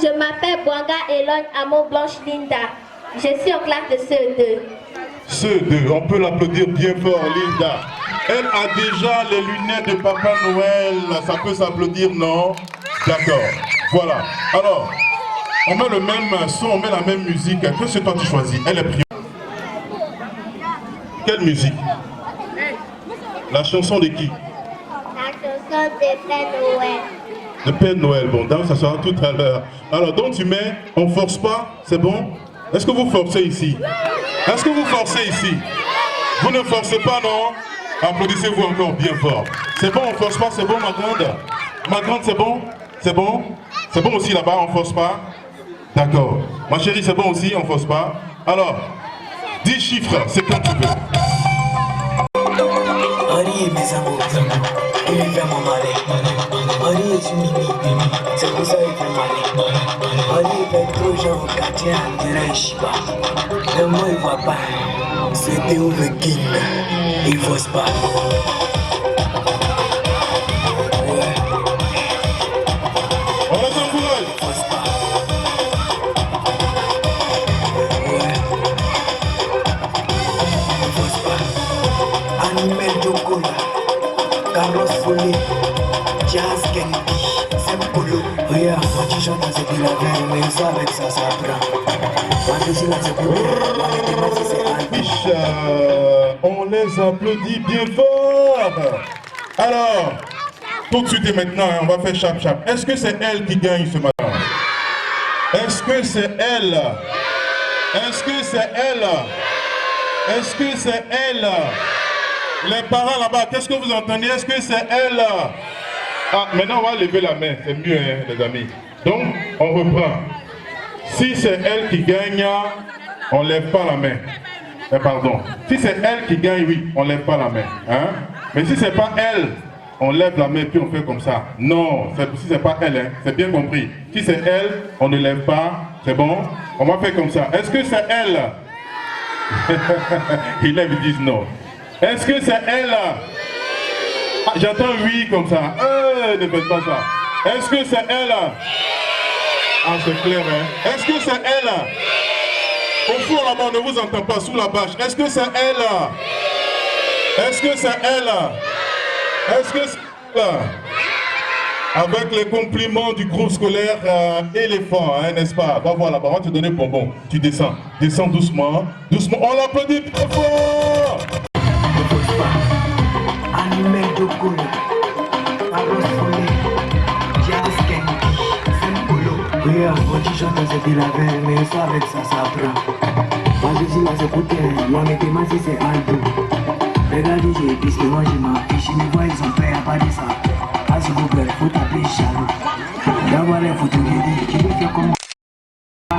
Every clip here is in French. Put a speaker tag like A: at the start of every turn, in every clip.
A: Je m'appelle Bwanga Elon Amo Blanche Linda. Je suis en classe de CE2.
B: CE2, on peut l'applaudir bien fort, Linda. Elle a déjà les lunettes de Papa Noël. Ça peut s'applaudir, non? D'accord. Voilà. Alors, on met le même son, on met la même musique. Qu'est-ce que toi tu choisis? Elle est prise. Quelle musique? La chanson de qui?
A: La chanson de Père Noël.
B: De Père Noël, bon, donc ça sera tout à l'heure. Alors, donc tu mets, on force pas, c'est bon? Est-ce que vous forcez ici? Est-ce que vous forcez ici? Vous ne forcez pas, non? Applaudissez-vous encore bien fort. C'est bon, on force pas, c'est bon, ma grande? Ma grande, c'est bon? C'est bon? C'est bon aussi là-bas, on force pas? D'accord. Ma chérie, c'est bon aussi, on force pas? Alors, 10 chiffres, c'est quand tu veux.
C: C'est pour ça qu'il fait mal. Oli fait trop genre quartier en direct. Le mot il voit pas. C'était où le king. Il force pas.
B: On a son courage.
C: Force pas. Force pas. Animal Jokola. Carlos Folie. Jazz Kennedy. Regarde, quand tu chantes, c'est de la veille, mais ça avec ça, ça prend.
B: On les applaudit bien fort. Alors, tout de suite et maintenant, on va faire chap-chap. Est-ce que c'est elle qui gagne ce matin? Est-ce que c'est elle? Est-ce que c'est elle? Est-ce que c'est elle? Les parents là-bas, qu'est-ce que vous entendez? Est-ce que c'est elle? Ah, maintenant on va lever la main, c'est mieux, hein, les amis. Donc, on reprend. Si c'est elle qui gagne, on ne lève pas la main. Pardon. Si c'est elle qui gagne, oui, on ne lève pas la main. Hein? Mais si ce n'est pas elle, on lève la main puis on fait comme ça. Non, si ce n'est pas elle, hein, c'est bien compris. Si c'est elle, on ne lève pas. C'est bon? On va faire comme ça. Est-ce que c'est elle? Ils lèvent, ils disent non. Est-ce que c'est elle? Ah, j'entends oui comme ça. Ne faites pas ça. Est-ce que c'est elle? Ah, c'est clair, hein? Est-ce que c'est elle? Au fond là-bas, on ne vous entend pas sous la bâche. Est-ce que c'est elle? Est-ce que c'est elle? Est-ce que c'est elle? Avec les compliments du groupe scolaire éléphant, hein, n'est-ce pas? Va voir là-bas, on va te donner bonbon. Tu descends. Descends doucement. Doucement. On l'applaudit très fort!
C: Animal de couleur, Carlos Folie, Jazz Kennedy, Saint-Polo. Regarde, quand tu chantes, c'est de la veille, mais ça avec ça, ça prend. Moi je dis là, c'est pour terre, moi mes témoins, c'est Aldo. Regardez, j'ai puisque moi je m'affiche, mes voix, ils sont prêts à parler ça. Ah, s'il vous plaît, faut t'appeler Chalot. D'avoir les photos, tu veux faire comme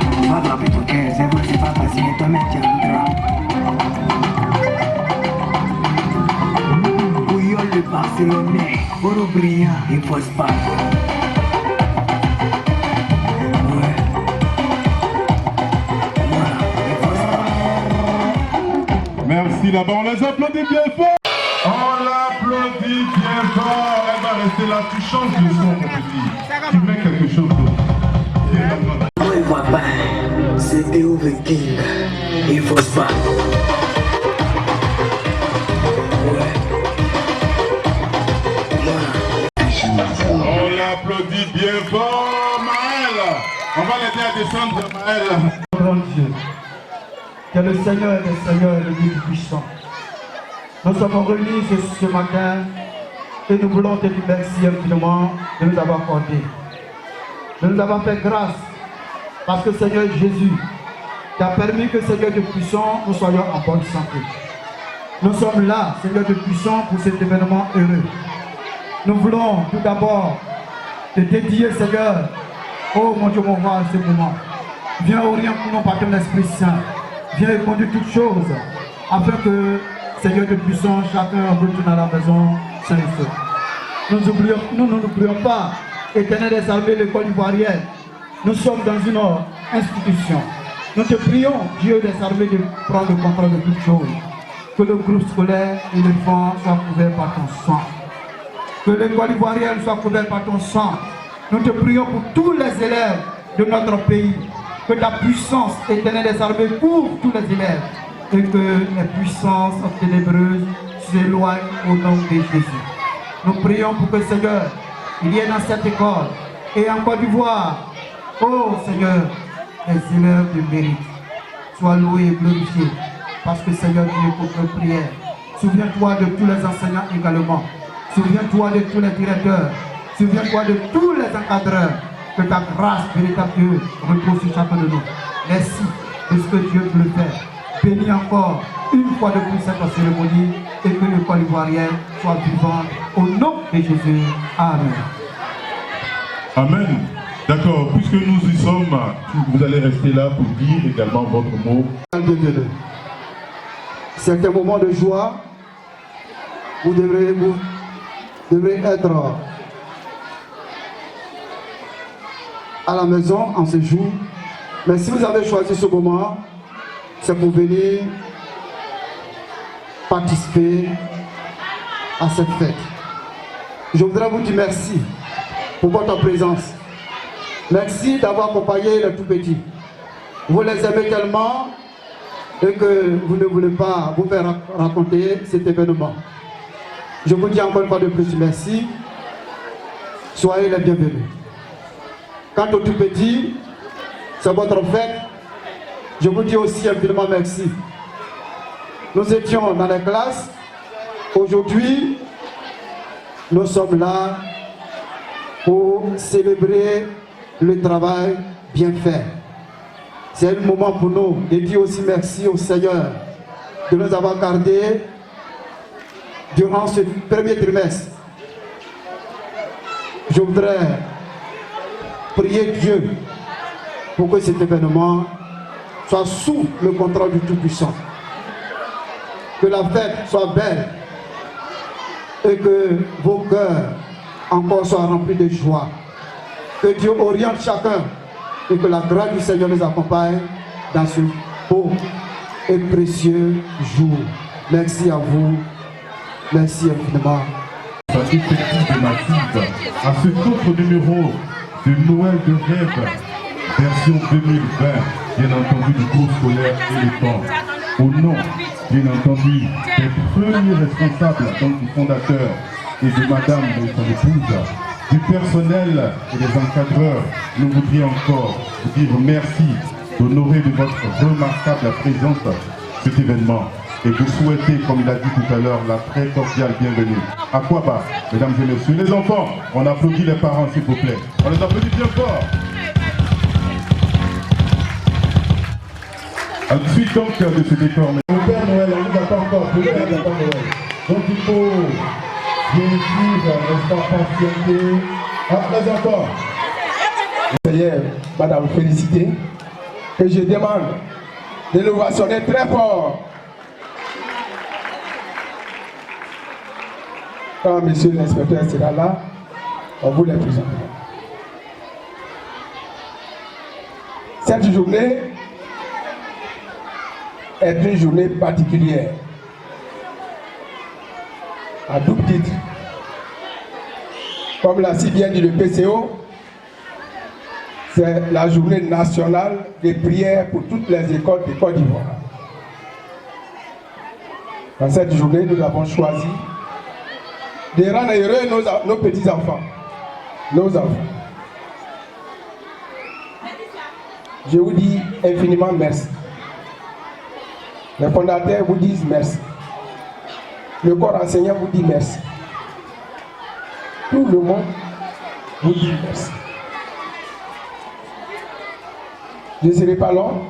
C: on va attraper ton cœur, c'est vrai, c'est pas facile, toi-même, tu as le Barcelonais, Oro brillant, il pose pas. Ouais. Voilà, il pose pas.
B: Merci là-bas, on les applaudit bien fort. On l'applaudit bien fort. Elle va rester là. là, tu changes de son, mon petit. Tu mets quelque chose d'autre.
C: Moi et papa, c'est Eo the King. Il faut se battre.
B: On l'applaudit bien fort, Maël. On va l'aider à descendre, Maël.
D: Grand Dieu, que le Seigneur des Seigneurs et le Dieu puissant. Nous sommes réunis ce matin et nous voulons te dire merci infiniment de nous avoir accordé, de nous avoir fait grâce, parce que Seigneur Jésus t'a permis que Seigneur de puissant, nous soyons en bonne santé. Nous sommes là, Seigneur de puissant, pour cet événement heureux. Nous voulons tout d'abord te dédier, Seigneur, oh mon Dieu, mon roi, ce moment. Viens orienter nous par ton Esprit Saint. Viens conduire toutes choses, afin que, Seigneur de puissant, chacun retourne à la maison sain et sauf. Nous n'oublions pas, Éternel des armées, l'école ivoirienne. Nous sommes dans une institution. Nous te prions, Dieu des armées, de prendre le contrôle de toutes choses. Que le groupe scolaire et les enfants soient couverts par ton sang. Que l'école ivoirienne soit couverte par ton sang. Nous te prions pour tous les élèves de notre pays. Que ta puissance, Éternelle des armées, couvre tous les élèves. Et que les puissances ténébreuses s'éloignent au nom de Jésus. Nous prions pour que, Seigneur, il y ait dans cette école et en Côte d'Ivoire, oh Seigneur, les élèves de mérite. Sois loué et glorifié. Parce que, Seigneur, tu écoutes nos prières. Souviens-toi de tous les enseignants également. Souviens-toi de tous les directeurs. Souviens-toi de tous les encadreurs. Que ta grâce, véritable Dieu, repose sur chacun de nous. Merci de ce que Dieu peut faire. Bénis encore une fois de plus cette cérémonie et que l'école ivoirienne soit vivante. Au nom de Jésus. Amen.
B: Amen. D'accord, puisque nous y sommes, vous allez rester là pour dire également votre mot.
D: C'est un moment de joie. Vous devrez être à la maison en ce jour. Mais si vous avez choisi ce moment, c'est pour venir participer à cette fête. Je voudrais vous dire merci pour votre présence. Merci d'avoir accompagné les tout petits. Vous les aimez tellement et que vous ne voulez pas vous faire raconter cet événement. Je vous dis encore une fois de plus merci. Soyez les bienvenus. Quant aux tout petits, c'est votre fête. Je vous dis aussi infiniment merci. Nous étions dans les classes. Aujourd'hui, nous sommes là pour célébrer le travail bien fait. C'est un moment pour nous de dire aussi merci au Seigneur de nous avoir gardés durant ce premier trimestre. Je voudrais prier Dieu pour que cet événement soit sous le contrôle du Tout-Puissant. Que la fête soit belle et que vos cœurs encore soient remplis de joie. Que Dieu oriente chacun et que la grâce du Seigneur nous accompagne dans ce beau et précieux jour. Merci à vous. Merci infiniment.
B: Effectif de Mathilde à cet autre numéro de Noël de rêve, version 2020, bien entendu du cours scolaire éléphant. Au nom, bien entendu, des premiers responsables, donc du fondateur et de madame et son épouse, du personnel et des encadreurs, nous voudrions encore vous dire merci d'honorer de votre remarquable présence cet événement et vous souhaiter, comme il a dit tout à l'heure, la très cordiale bienvenue. À quoi bas, mesdames et messieurs, les enfants, on applaudit les parents s'il vous plaît. On les applaudit bien fort. À la suite donc de ce décor.
D: Au Père Noël, on ne nous a pas encore appelé Père Noël. Donc il faut bien suivre, n'est-ce pas, patienter. Les enfants.
E: Seigneur, madame, féliciter. Et je demande de l'ovationner très fort. Quand monsieur l'inspecteur sera là, on vous les présente. Cette journée est une journée particulière. À double titre. Comme l'a si bien dit le PCO, c'est la journée nationale des prières pour toutes les écoles de Côte d'Ivoire. Dans cette journée, nous avons choisi de rendre heureux nos petits-enfants. Nos enfants. Je vous dis infiniment merci. Les fondateurs vous disent merci. Le corps enseignant vous dit merci. Tout le monde vous dit merci. Je ne serai pas long.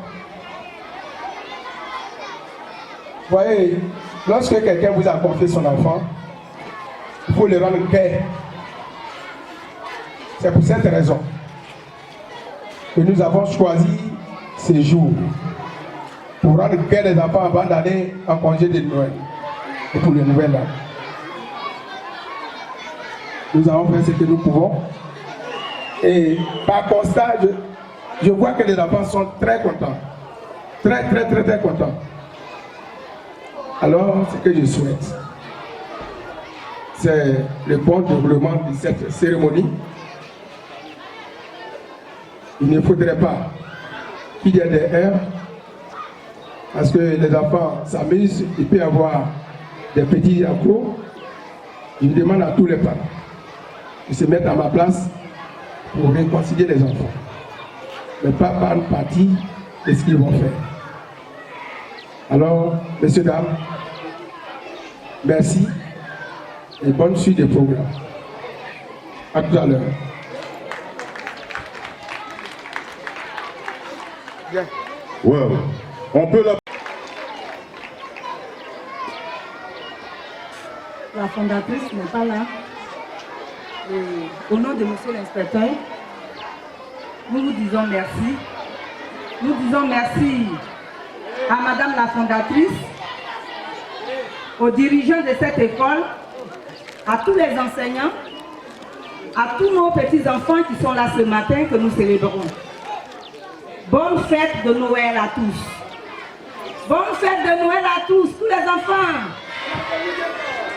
E: Vous voyez, lorsque quelqu'un vous a confié son enfant, il faut le rendre gai. C'est pour cette raison que nous avons choisi ces jours pour rendre gai les enfants avant d'aller en congé de Noël et pour le nouvel an. Nous avons fait ce que nous pouvons. Et par constat, je vois que les enfants sont très contents. Très contents. Alors, ce que je souhaite, c'est le bon déroulement de cette cérémonie. Il ne faudrait pas qu'il y ait des heures, parce que les enfants s'amusent, il peut y avoir des petits accros. Je demande à tous les parents de se mettre à ma place pour réconcilier les enfants, mais pas par partie de ce qu'ils vont faire. Alors, messieurs, dames, merci et bonne suite des programmes. À tout à l'heure.
B: Wow. On peut la...
F: La fondatrice n'est pas là. Et au nom de monsieur l'inspecteur, nous vous disons merci. Nous disons merci à madame la fondatrice, aux dirigeants de cette école, à tous les enseignants, à tous nos petits-enfants qui sont là ce matin que nous célébrons. Bonne fête de Noël à tous. Bonne fête de Noël à tous les enfants.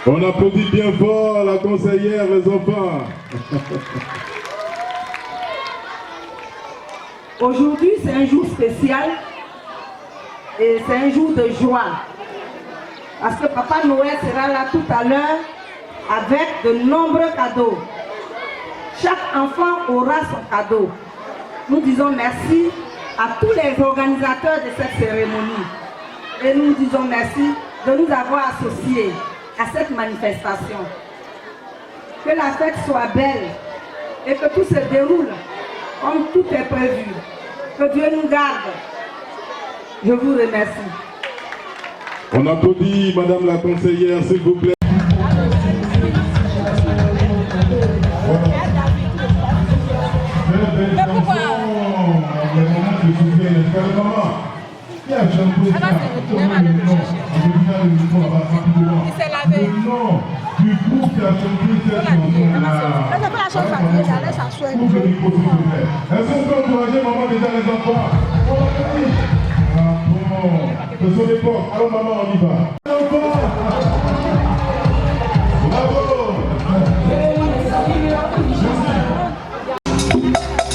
B: On applaudit bien fort la conseillère, les enfants.
F: Aujourd'hui, c'est un jour spécial et c'est un jour de joie. Parce que Papa Noël sera là tout à l'heure avec de nombreux cadeaux. Chaque enfant aura son cadeau. Nous disons merci à tous les organisateurs de cette cérémonie. Et nous disons merci de nous avoir associés à cette manifestation. Que la fête soit belle et que tout se déroule comme tout est prévu. Que Dieu nous garde. Je vous remercie.
B: On applaudit Madame la conseillère, s'il vous plaît.
G: Mais pourquoi? Qui a chanté ça? Qui s'est lavé? Non, du groupe qui a chanté cette chanson-là. Elle n'est pas la chanson fatiguée, elle laisse s'asseoir. Est-ce qu'on peut encourager maman déjà les enfants? Ah bon, de son époque. Alors maman, on y va. Bravo.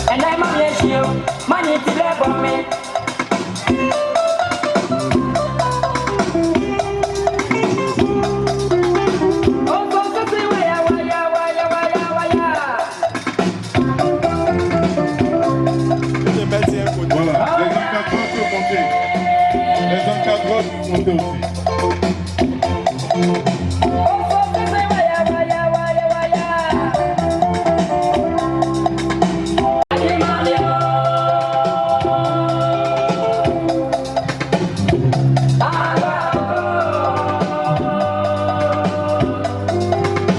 H: And I'm a yes, you, money to live on me.
B: Voilà, les encadrants peuvent monter. Les encadrants peuvent monter aussi.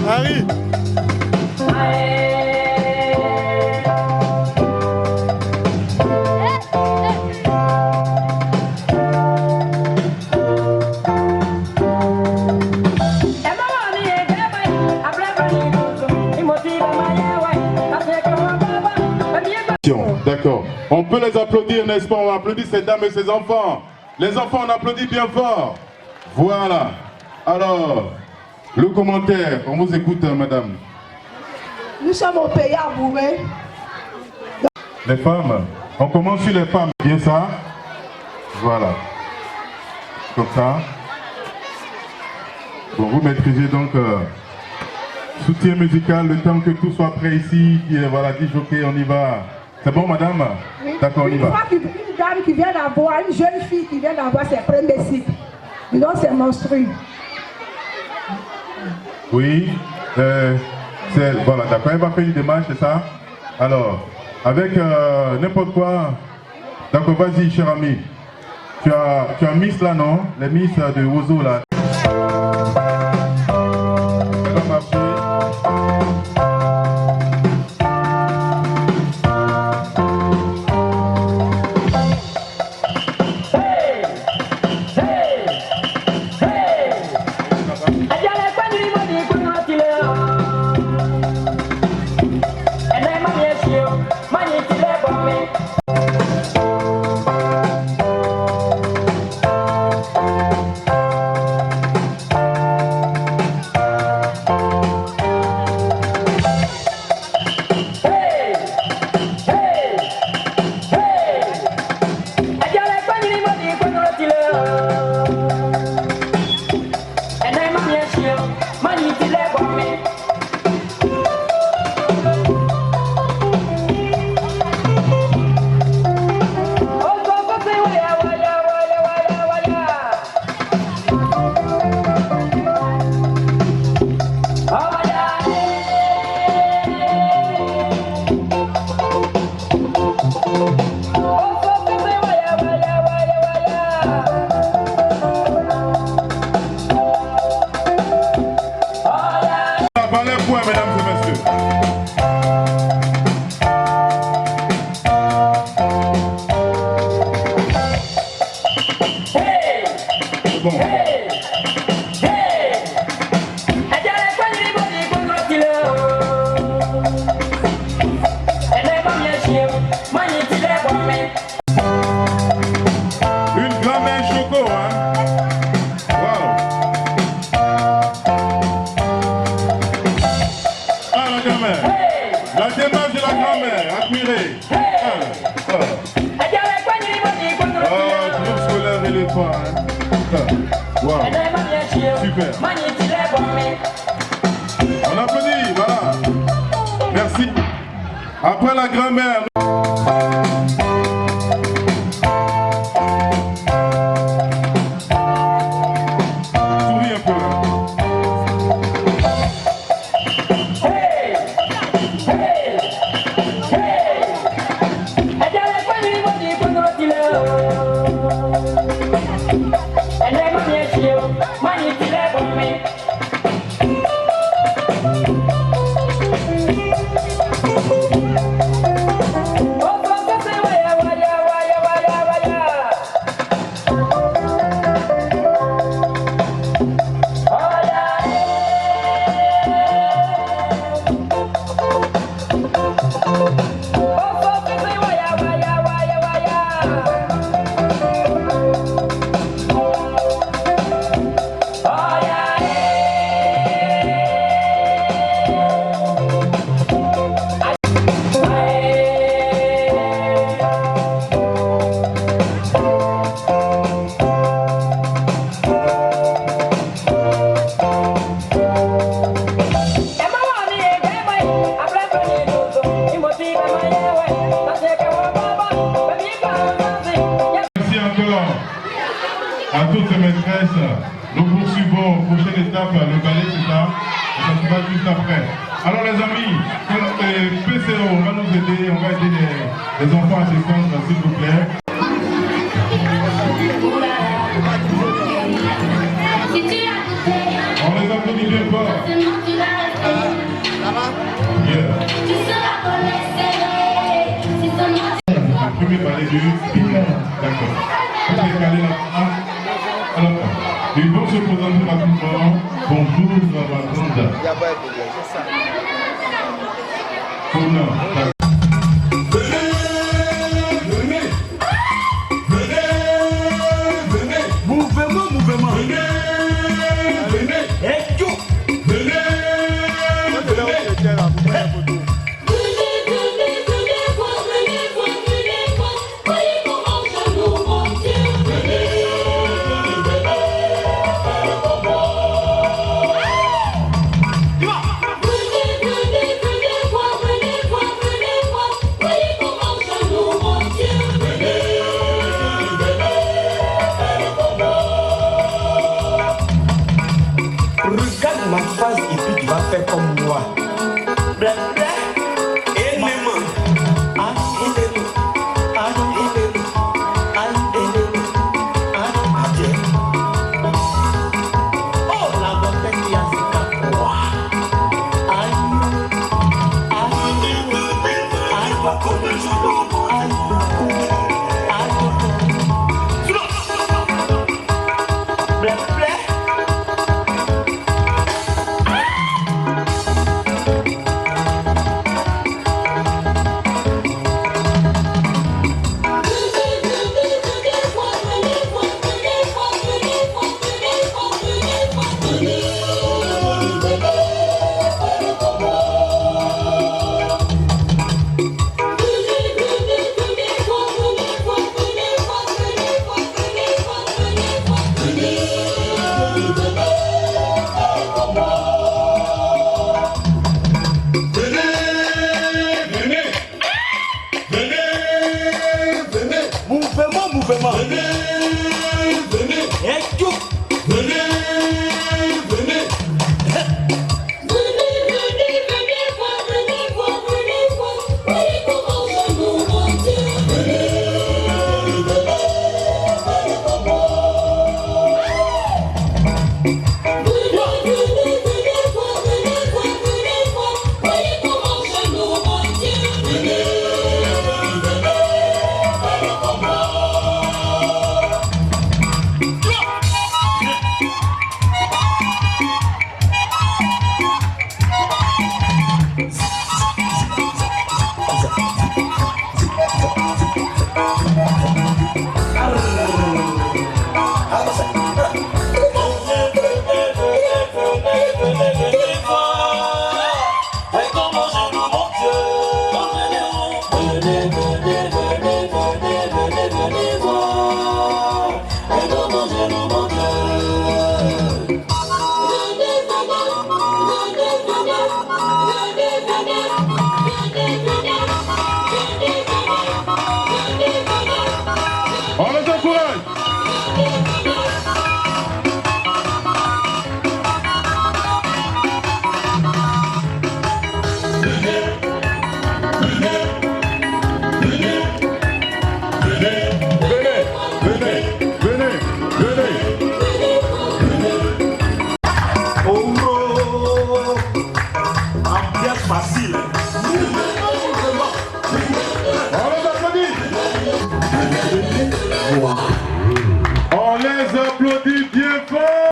I: Harry.
B: D'accord. On peut les applaudir, n'est-ce pas? On applaudit ces dames et ces enfants. Les enfants, on applaudit bien fort. Voilà. Alors, le commentaire, on vous écoute, madame.
F: Nous sommes au pays à Bourré.
B: Les femmes, on commence sur les femmes, bien ça. Voilà. Comme ça. Bon, vous maîtrisez donc soutien musical, le temps que tout soit prêt ici. Voilà, dit jockey, on y va. C'est bon, madame?
F: Oui.
B: D'accord, on y va.
F: Une dame qui vient d'avoir, une jeune fille qui vient d'avoir ses premiers cycles. Donc c'est monstrueux.
B: Oui. Voilà, d'accord, elle va faire une démarche, c'est ça? Alors, avec n'importe quoi. D'accord, vas-y, cher ami. Tu as Miss là, non? Les Miss de Ozo là. Ça va marcher. Super. On applaudit, voilà. Merci. Après la grand-mère. Souris un peu. À toutes ces maîtresses, nous poursuivons, prochaine étape, le ballet, c'est ça, et ça se passe juste après. Alors les amis, PCO, on va nous aider, on va aider les enfants à s'étendre, s'il vous plaît. On les applaudit bien fort. Yeah. Le premier ballet du d'accord. Alors, ils vont se présenter rapidement. Bonjour, ma grande.
C: Mouvement. Venez.
B: On les applaudit bien fort.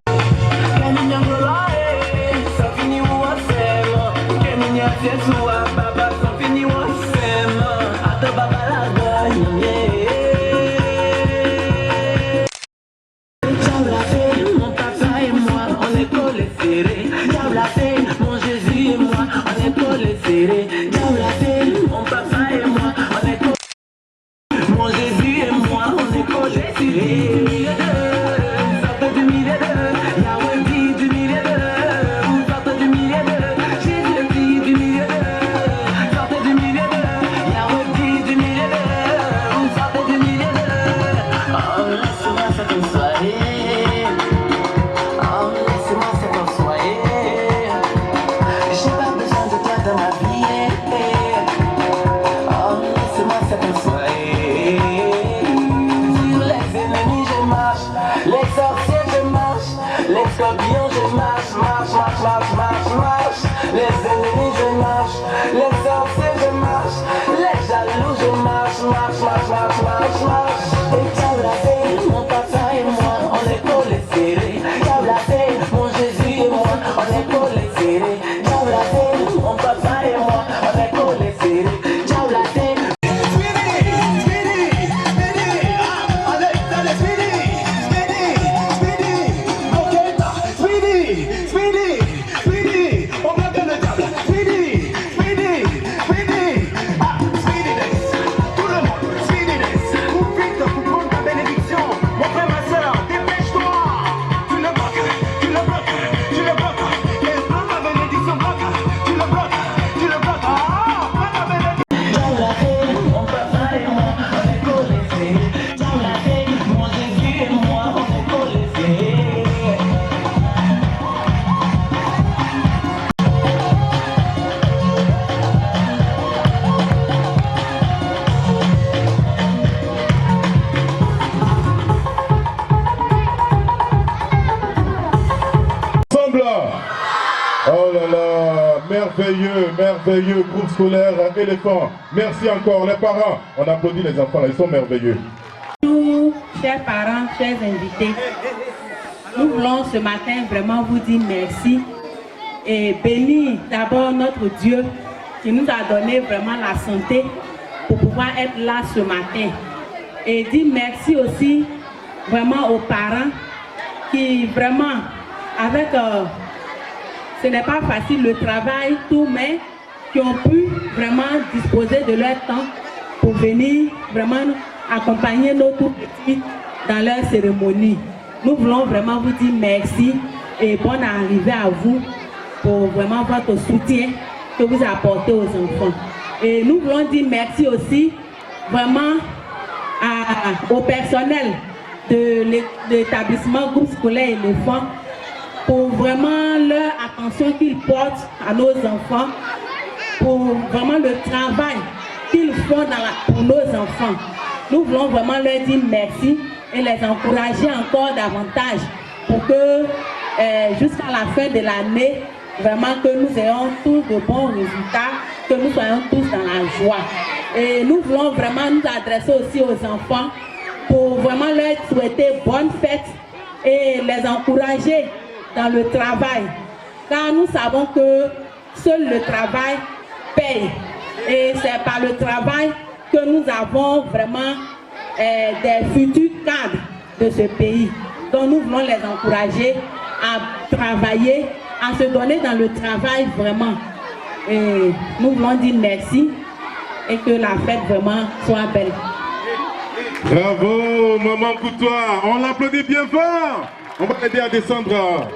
H: Mon Jésus et moi, on est collés serrés. Mon papa et moi, on est collés. Mon Jésus et moi, on est collés serrés. Sortez du milieu d'eux, Yahweh dit du milieu d'eux. Vous sortez du milieu d'eux, Jésus dit du milieu d'eux. Sortez du milieu d'eux, Yahweh dit du milieu d'eux. Vous sortez du milieu d'eux. Oh, laissez-moi cette soirée. Oh, laissez-moi cette soirée. J'ai pas besoin de toi dans ma vie. Oh, laissez-moi cette soirée. Sur les ennemis je marche, les sorciers je marche, les scorpions je marche, marche, marche, marche, marche, marche. Les ennemis je marche, les sorciers je marche, les jaloux je marche, marche, marche, marche, marche, marche. Et Diablaté, mon papa et moi, on est collés serrés. Diablaté, mon Jésus et moi, on est collés serrés. Diablaté, mon papa et moi, on est collés serrés. Diablaté.
C: Tout le monde,
B: Merveilleux, merveilleux groupe scolaire éléphant. Merci encore les parents. On applaudit les enfants, là, ils sont merveilleux.
F: Bonjour, chers parents, chers invités. Nous voulons ce matin vraiment vous dire merci et bénir d'abord notre Dieu qui nous a donné vraiment la santé pour pouvoir être là ce matin. Et dire merci aussi vraiment aux parents qui vraiment, avec, ce n'est pas facile le travail, tout, mais qui ont pu vraiment disposer de leur temps pour venir vraiment accompagner nos tout petits dans leur cérémonie. Nous voulons vraiment vous dire merci et bonne arrivée à vous pour vraiment votre soutien que vous apportez aux enfants. Et nous voulons dire merci aussi vraiment au personnel de l'établissement groupe scolaire éléphant pour vraiment leur attention qu'ils portent à nos enfants, pour vraiment le travail qu'ils font pour nos enfants. Nous voulons vraiment leur dire merci et les encourager encore davantage pour que jusqu'à la fin de l'année, vraiment que nous ayons tous de bons résultats, que nous soyons tous dans la joie. Et nous voulons vraiment nous adresser aussi aux enfants pour vraiment leur souhaiter bonne fête et les encourager dans le travail. Car nous savons que seul le travail paye. Et c'est par le travail que nous avons vraiment des futurs cadres de ce pays. Donc nous voulons les encourager à travailler, à se donner dans le travail vraiment. Et nous voulons dire merci et que la fête vraiment soit belle.
B: Bravo, maman Coutoir. On l'applaudit bien fort. On va l'aider à descendre.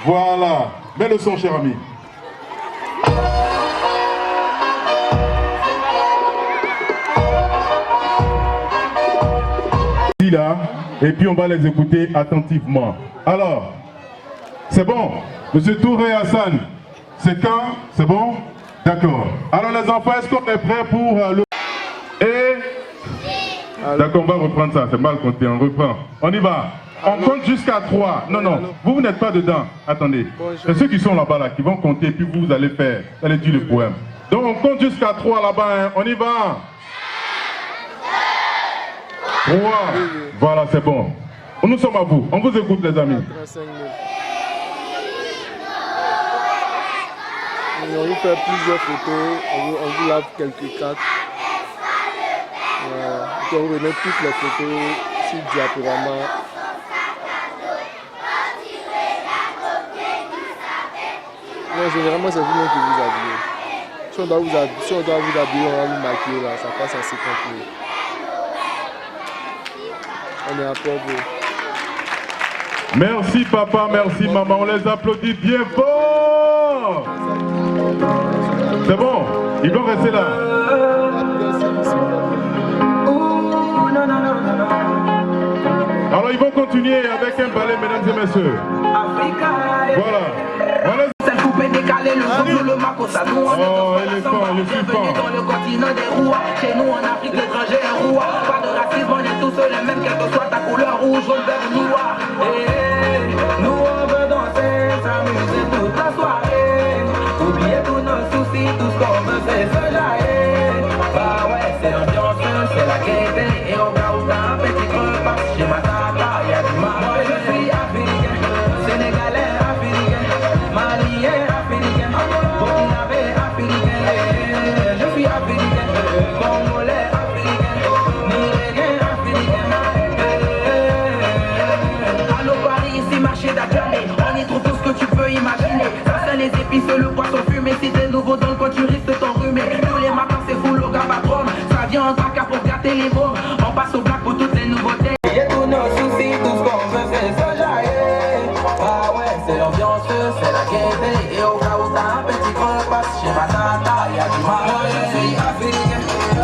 B: Voilà. Mets le son, cher ami. Là, et puis on va les écouter attentivement. Alors, c'est bon. Monsieur Touré Hassan, c'est quand? C'est bon? D'accord. Alors les enfants, est-ce qu'on est prêt pour le... Et... D'accord, on va reprendre ça, c'est mal compté, on reprend. On y va. On compte jusqu'à 3. Non, non, vous n'êtes pas dedans. Attendez. C'est ceux qui sont là-bas, là, qui vont compter, puis vous allez faire, vous allez dire le poème. Donc on compte jusqu'à 3 là-bas, hein. On y va. 3. Voilà, c'est bon. Nous sommes à vous. On vous écoute, les amis.
I: On vous fait plusieurs photos. On vous lave quelques cartes. On vous remet toutes les photos sur le diaporama. Non, généralement, c'est vous-même qui vous habillez. Si on doit vous habiller, on va vous maquiller là. Ça passe à 50 000. On est à pour vous.
B: Merci papa, merci maman, on les applaudit bien fort. C'est bon, ils doivent rester là. Alors ils vont continuer avec un ballet, mesdames et messieurs. Voilà. Oh, éléphant, le suivant.
H: Dans le continent des rois, chez nous en Afrique, l'étranger est roi. Pas de racisme, on est tous les mêmes, quelle que soit ta couleur, rouge, jaune, vert ou noir. Et nous on veut danser, s'amuser toute la soirée. Oublier tous nos soucis, tout ce qu'on veut c'est se jaillir. Bah ouais, c'est l'ambiance, c'est la gaieté. Et au cas où t'as un petit creux, parce que chez ma tata, y'a du mal. Moi je suis africain, sénégalais africain, malien africain, burkinabé africain. Je suis africain, congolais africain, nigérien africain. Allô Paris, ici marché d'Akamé, on y trouve tout ce que tu peux imaginer. Ça c'est les épices, le poisson fumé. Si t'es nouveau dans le coin, tu risques t'enrhumer. Tous les matins c'est full au gabadrome. Ça vient en tracas pour gâter les mômes. On passe au black pour toutes les nouveautés. Et tous nos soucis, tout ce qu'on veut c'est se jaillir. Ah ouais, c'est l'ambiance, c'est la gaieté. Et au cas où t'as un petit creux, passe chez ma tata, y'a du mal. Moi je suis africain,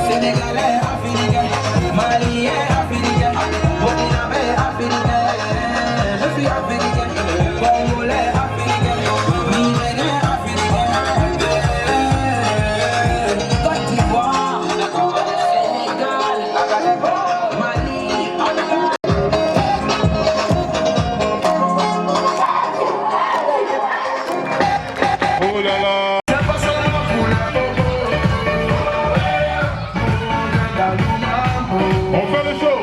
H: sénégalais africain, malien africain, burkinabé africain. Je suis africain, congolais africain, nigérien africain, Côte d'Ivoire, Sénégal, Mali.
B: Oh là là. On fait le show.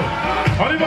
B: On y va.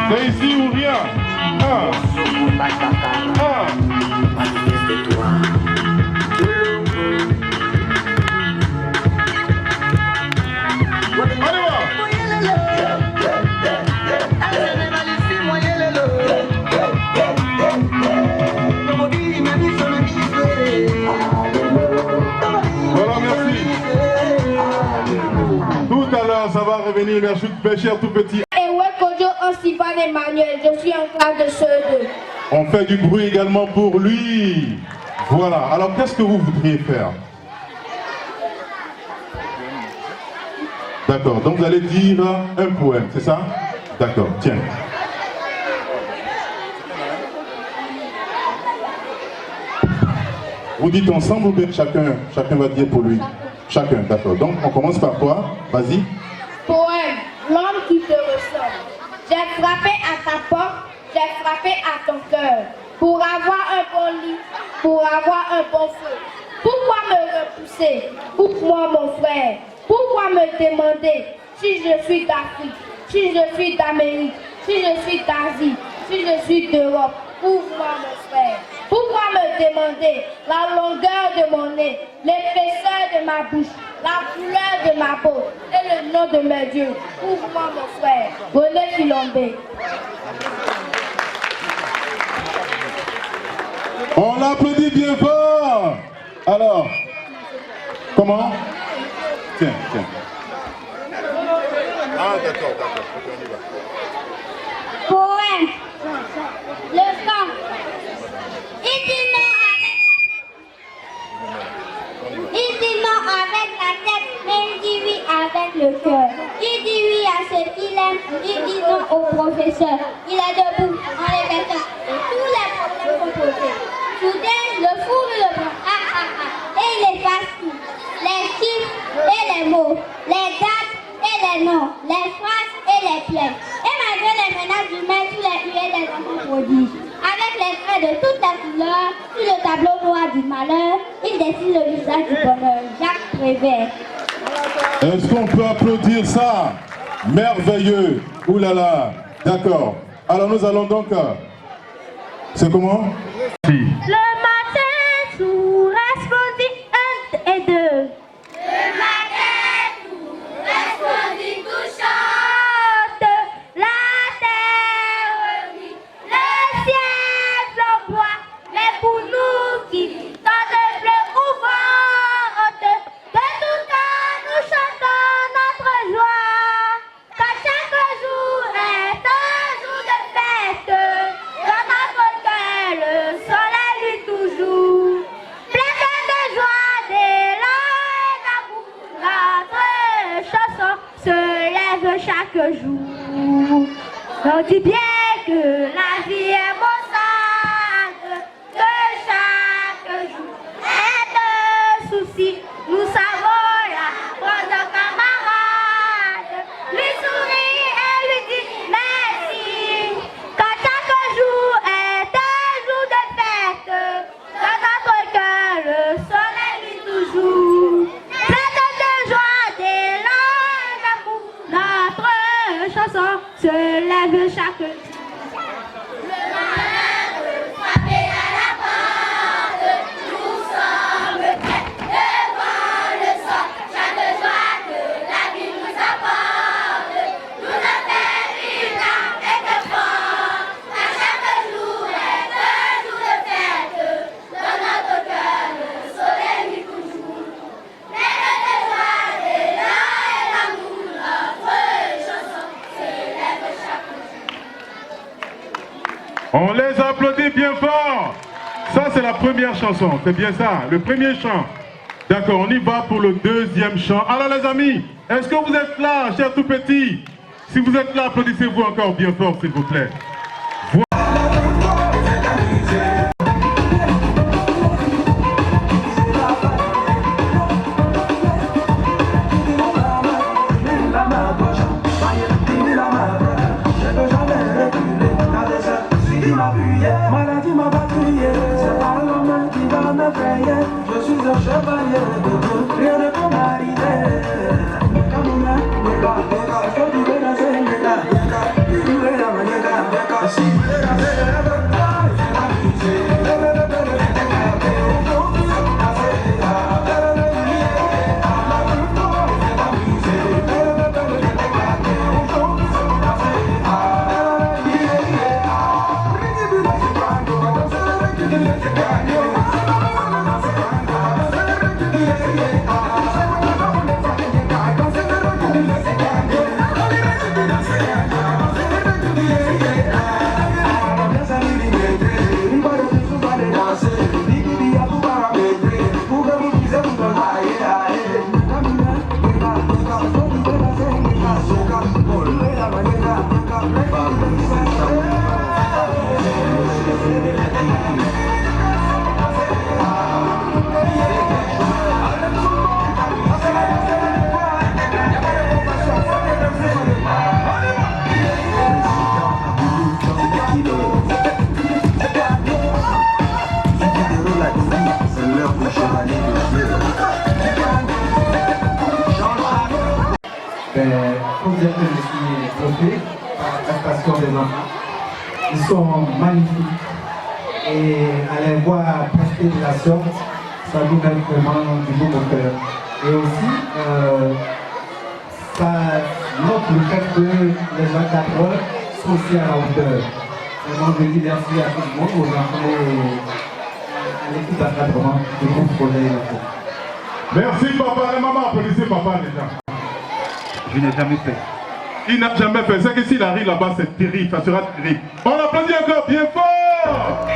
B: C'est ici ou rien. Voilà, merci. Tout à l'heure, ça va revenir, merci, cher tout petit.
A: Emmanuel, je suis en classe de CE2.
B: On fait du bruit également pour lui. Voilà. Alors, qu'est-ce que vous voudriez faire? D'accord. Donc, vous allez dire un poème, c'est ça? D'accord. Tiens. Vous dites ensemble ou bien chacun va dire pour lui? Chacun, d'accord. Donc, on commence par toi. Vas-y.
A: Poème. L'homme qui te ressemble. J'ai frappé à ta porte, j'ai frappé à ton cœur, pour avoir un bon lit, pour avoir un bon feu. Pourquoi me repousser? Pourquoi mon frère? Pourquoi me demander si je suis d'Afrique, si je suis d'Amérique, si je suis d'Asie, si je suis d'Europe? Ouvre-moi mon frère. Pourquoi me demander la longueur de mon nez, l'épaisseur de ma bouche, la couleur de ma peau et le nom de mes dieux? Ouvre-moi mon frère. René Philombé.
B: On l'applaudit bien fort. Alors, comment? Tiens. Ah, d'accord. Ok, on y va.
A: Poème. Le sang. Il dit non avec la tête, mais il dit oui avec le cœur. Il dit oui à ce qu'il aime, il dit non au professeur. Il est debout en répétant et tous les problèmes sont posés. Soudain, le fou le prend, et il efface tout. Les chiffres et les mots, les dates et les noms, les phrases et les pièces. Et malgré les menaces humaines, tous les huées des enfants prodiges. Avec les traits de toutes les couleurs, sur le tableau noir du malheur, il dessine le visage du bonheur. Jacques Prévert.
B: Est-ce qu'on peut applaudir ça? Merveilleux. Ouh là là. D'accord. Alors nous allons donc... C'est comment?
A: Le matin, tout répondit 1 et 2. Le matin, tout répondit tout chante. La terre vit, le ciel flamboie. Mais pour nous qui tant de bleu ouvrante, de tout temps nous chantons notre joie. Car chaque jour est un jour de fête. Dans notre cœur, le soleil lui toujours. Plein de joie, d'élan et d'amour, notre chanson se lève chaque jour. On dit bien que la vie est mon sacre, que chaque jour est un souci. Nous savons la prendre camarade, lui sourit et lui dit merci. Quand chaque jour est un jour de fête, dans notre cœur le soleil lui toujours. Plein de joie, d'élan et d'amour, notre chanson se lève chaque jour. Le malheur veut frapper à la porte, nous sommes prêts devant le sort. Chaque joie que
G: On les applaudit bien fort. Ça, c'est la première chanson. C'est bien ça, le premier chant. D'accord, on y va pour le deuxième chant. Alors les amis, est-ce que vous êtes là, chers tout petits? Si vous êtes là, applaudissez-vous encore bien fort, s'il vous plaît.
C: Maladie m'a battrié, c'est pas la main qui va me payer. Je suis un chevalier de Dieu, rien ne peut m'arriver. Comme là, est-ce que tu veux danser, nega? Tu veux la manega? Si tu veux danser,
D: Comme je suis trophée par la station des enfants, ils sont magnifiques et à les voir prester de la sorte, ça nous donne vraiment du beau cœur. Et aussi, ça montre le fait que les encadreurs sont aussi à la hauteur. Vraiment, je dis merci à tout le monde, aux enfants et à l'équipe d'encadrement du groupe Projet.
G: Merci papa et maman, applaudissez papa déjà.
D: Je n'ai jamais fait.
G: Il n'a jamais fait. C'est que s'il arrive là-bas, c'est terrible, ça sera terrible. On applaudit encore bien fort.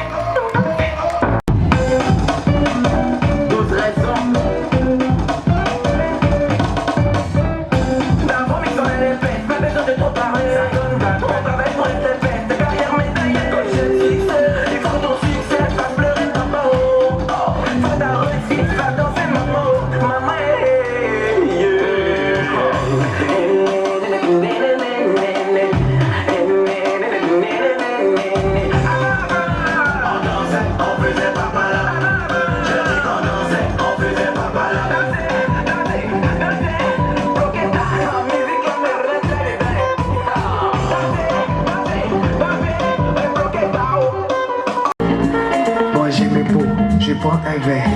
C: Je prends un verre,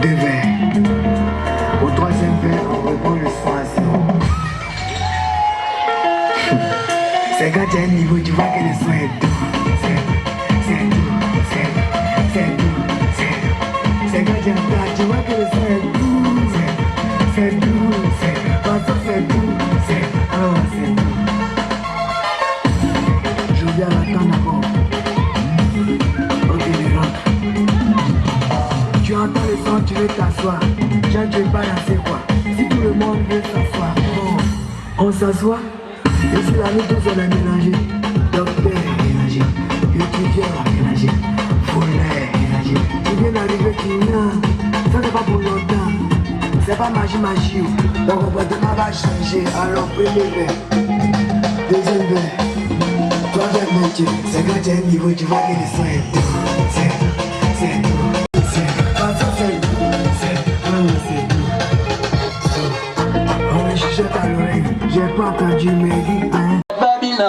C: deux verres. Au troisième verre, on reprend le son à zéro. C'est quand tu as un niveau, tu vois que le son est doux. C'est quand tu entends, tu vois que le son est doux. C'est doux, c'est doux. Je viens l'attendre d'abord. Tu entends le son, tu veux t'asseoir. Jean, tu veux pas danser quoi? Si tout le monde veut s'asseoir, bon, on s'assoit. Et si la nuit tous on a mélangé, docteur mélangé, étudiant mélangé, foulaire mélangé. Tu viens d'arriver, tu viens. Ça c'est pas pour longtemps. C'est pas magie. Donc on va changer. Alors premier verre, deuxième verre, troisième métier. C'est quand tu as un niveau, tu vois que le son est doux. C'est doux. J'ai pas entendu mes vies, hein.
H: La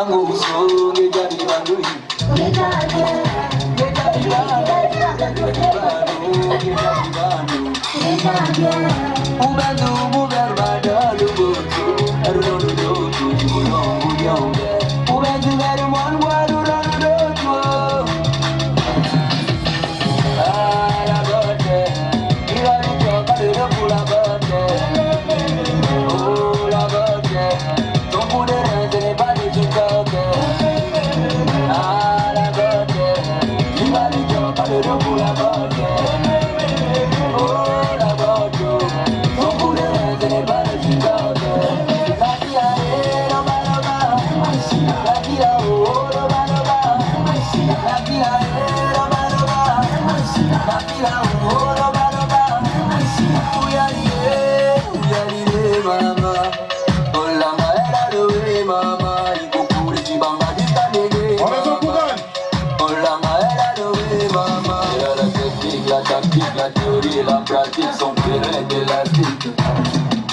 H: pratique son terrain d'élastique.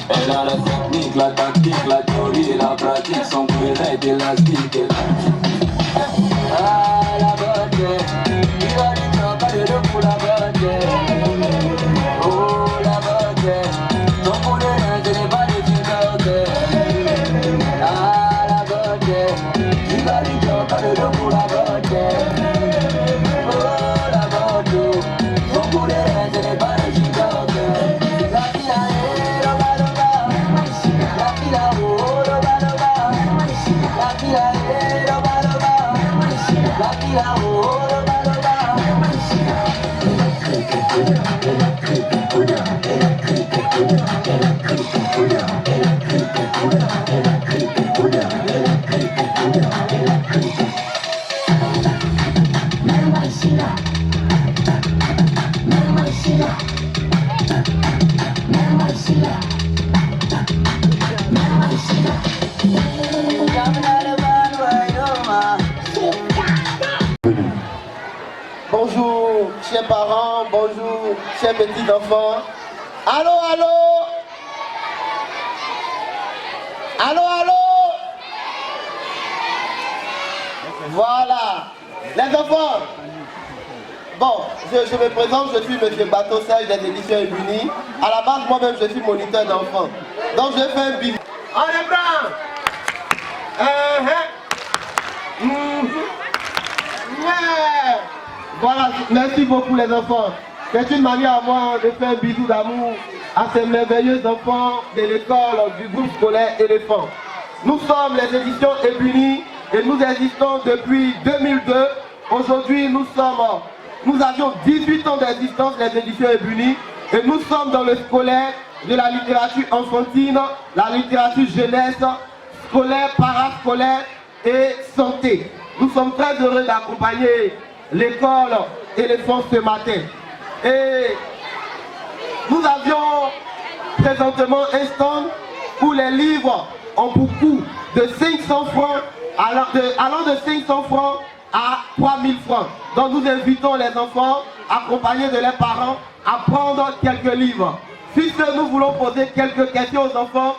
H: Elle a la technique, la tactique, la théorie et la pratique son terrain d'élastique. Ah la bonne, il va du temps, pas de deux pour la bonne. Oh la bonne, ton pour les reins, ce n'est pas de chicote. Ah la bonne, il va du temps, pas de deux pour la bonne.
J: Bonjour, chers parents, bonjour, chers petits enfants. Allô, allô? Allô, allô? Voilà. Les enfants. Bon, je me présente, je suis M. Bateau Serge des éditions Ebuni. À la base, moi-même, je suis moniteur d'enfants. Donc, je fais un bisou. On est blanc. Yeah. Voilà, merci beaucoup les enfants. C'est une manière à moi de faire un bisou d'amour à ces merveilleux enfants de l'école du groupe scolaire Éléphant. Nous sommes les éditions Ebuni et nous existons depuis 2002. Aujourd'hui, nous avions 18 ans d'existence, les éditions Ebuni, et nous sommes dans le scolaire de la littérature enfantine, la littérature jeunesse, scolaire, parascolaire et santé. Nous sommes très heureux d'accompagner l'école Éléphant ce matin. Et nous avions présentement un stand où les livres ont beaucoup de 500 francs, allant de 500 francs à 3000 francs. Donc nous invitons les enfants, accompagnés de leurs parents, à prendre quelques livres. Si nous voulons poser quelques questions aux enfants,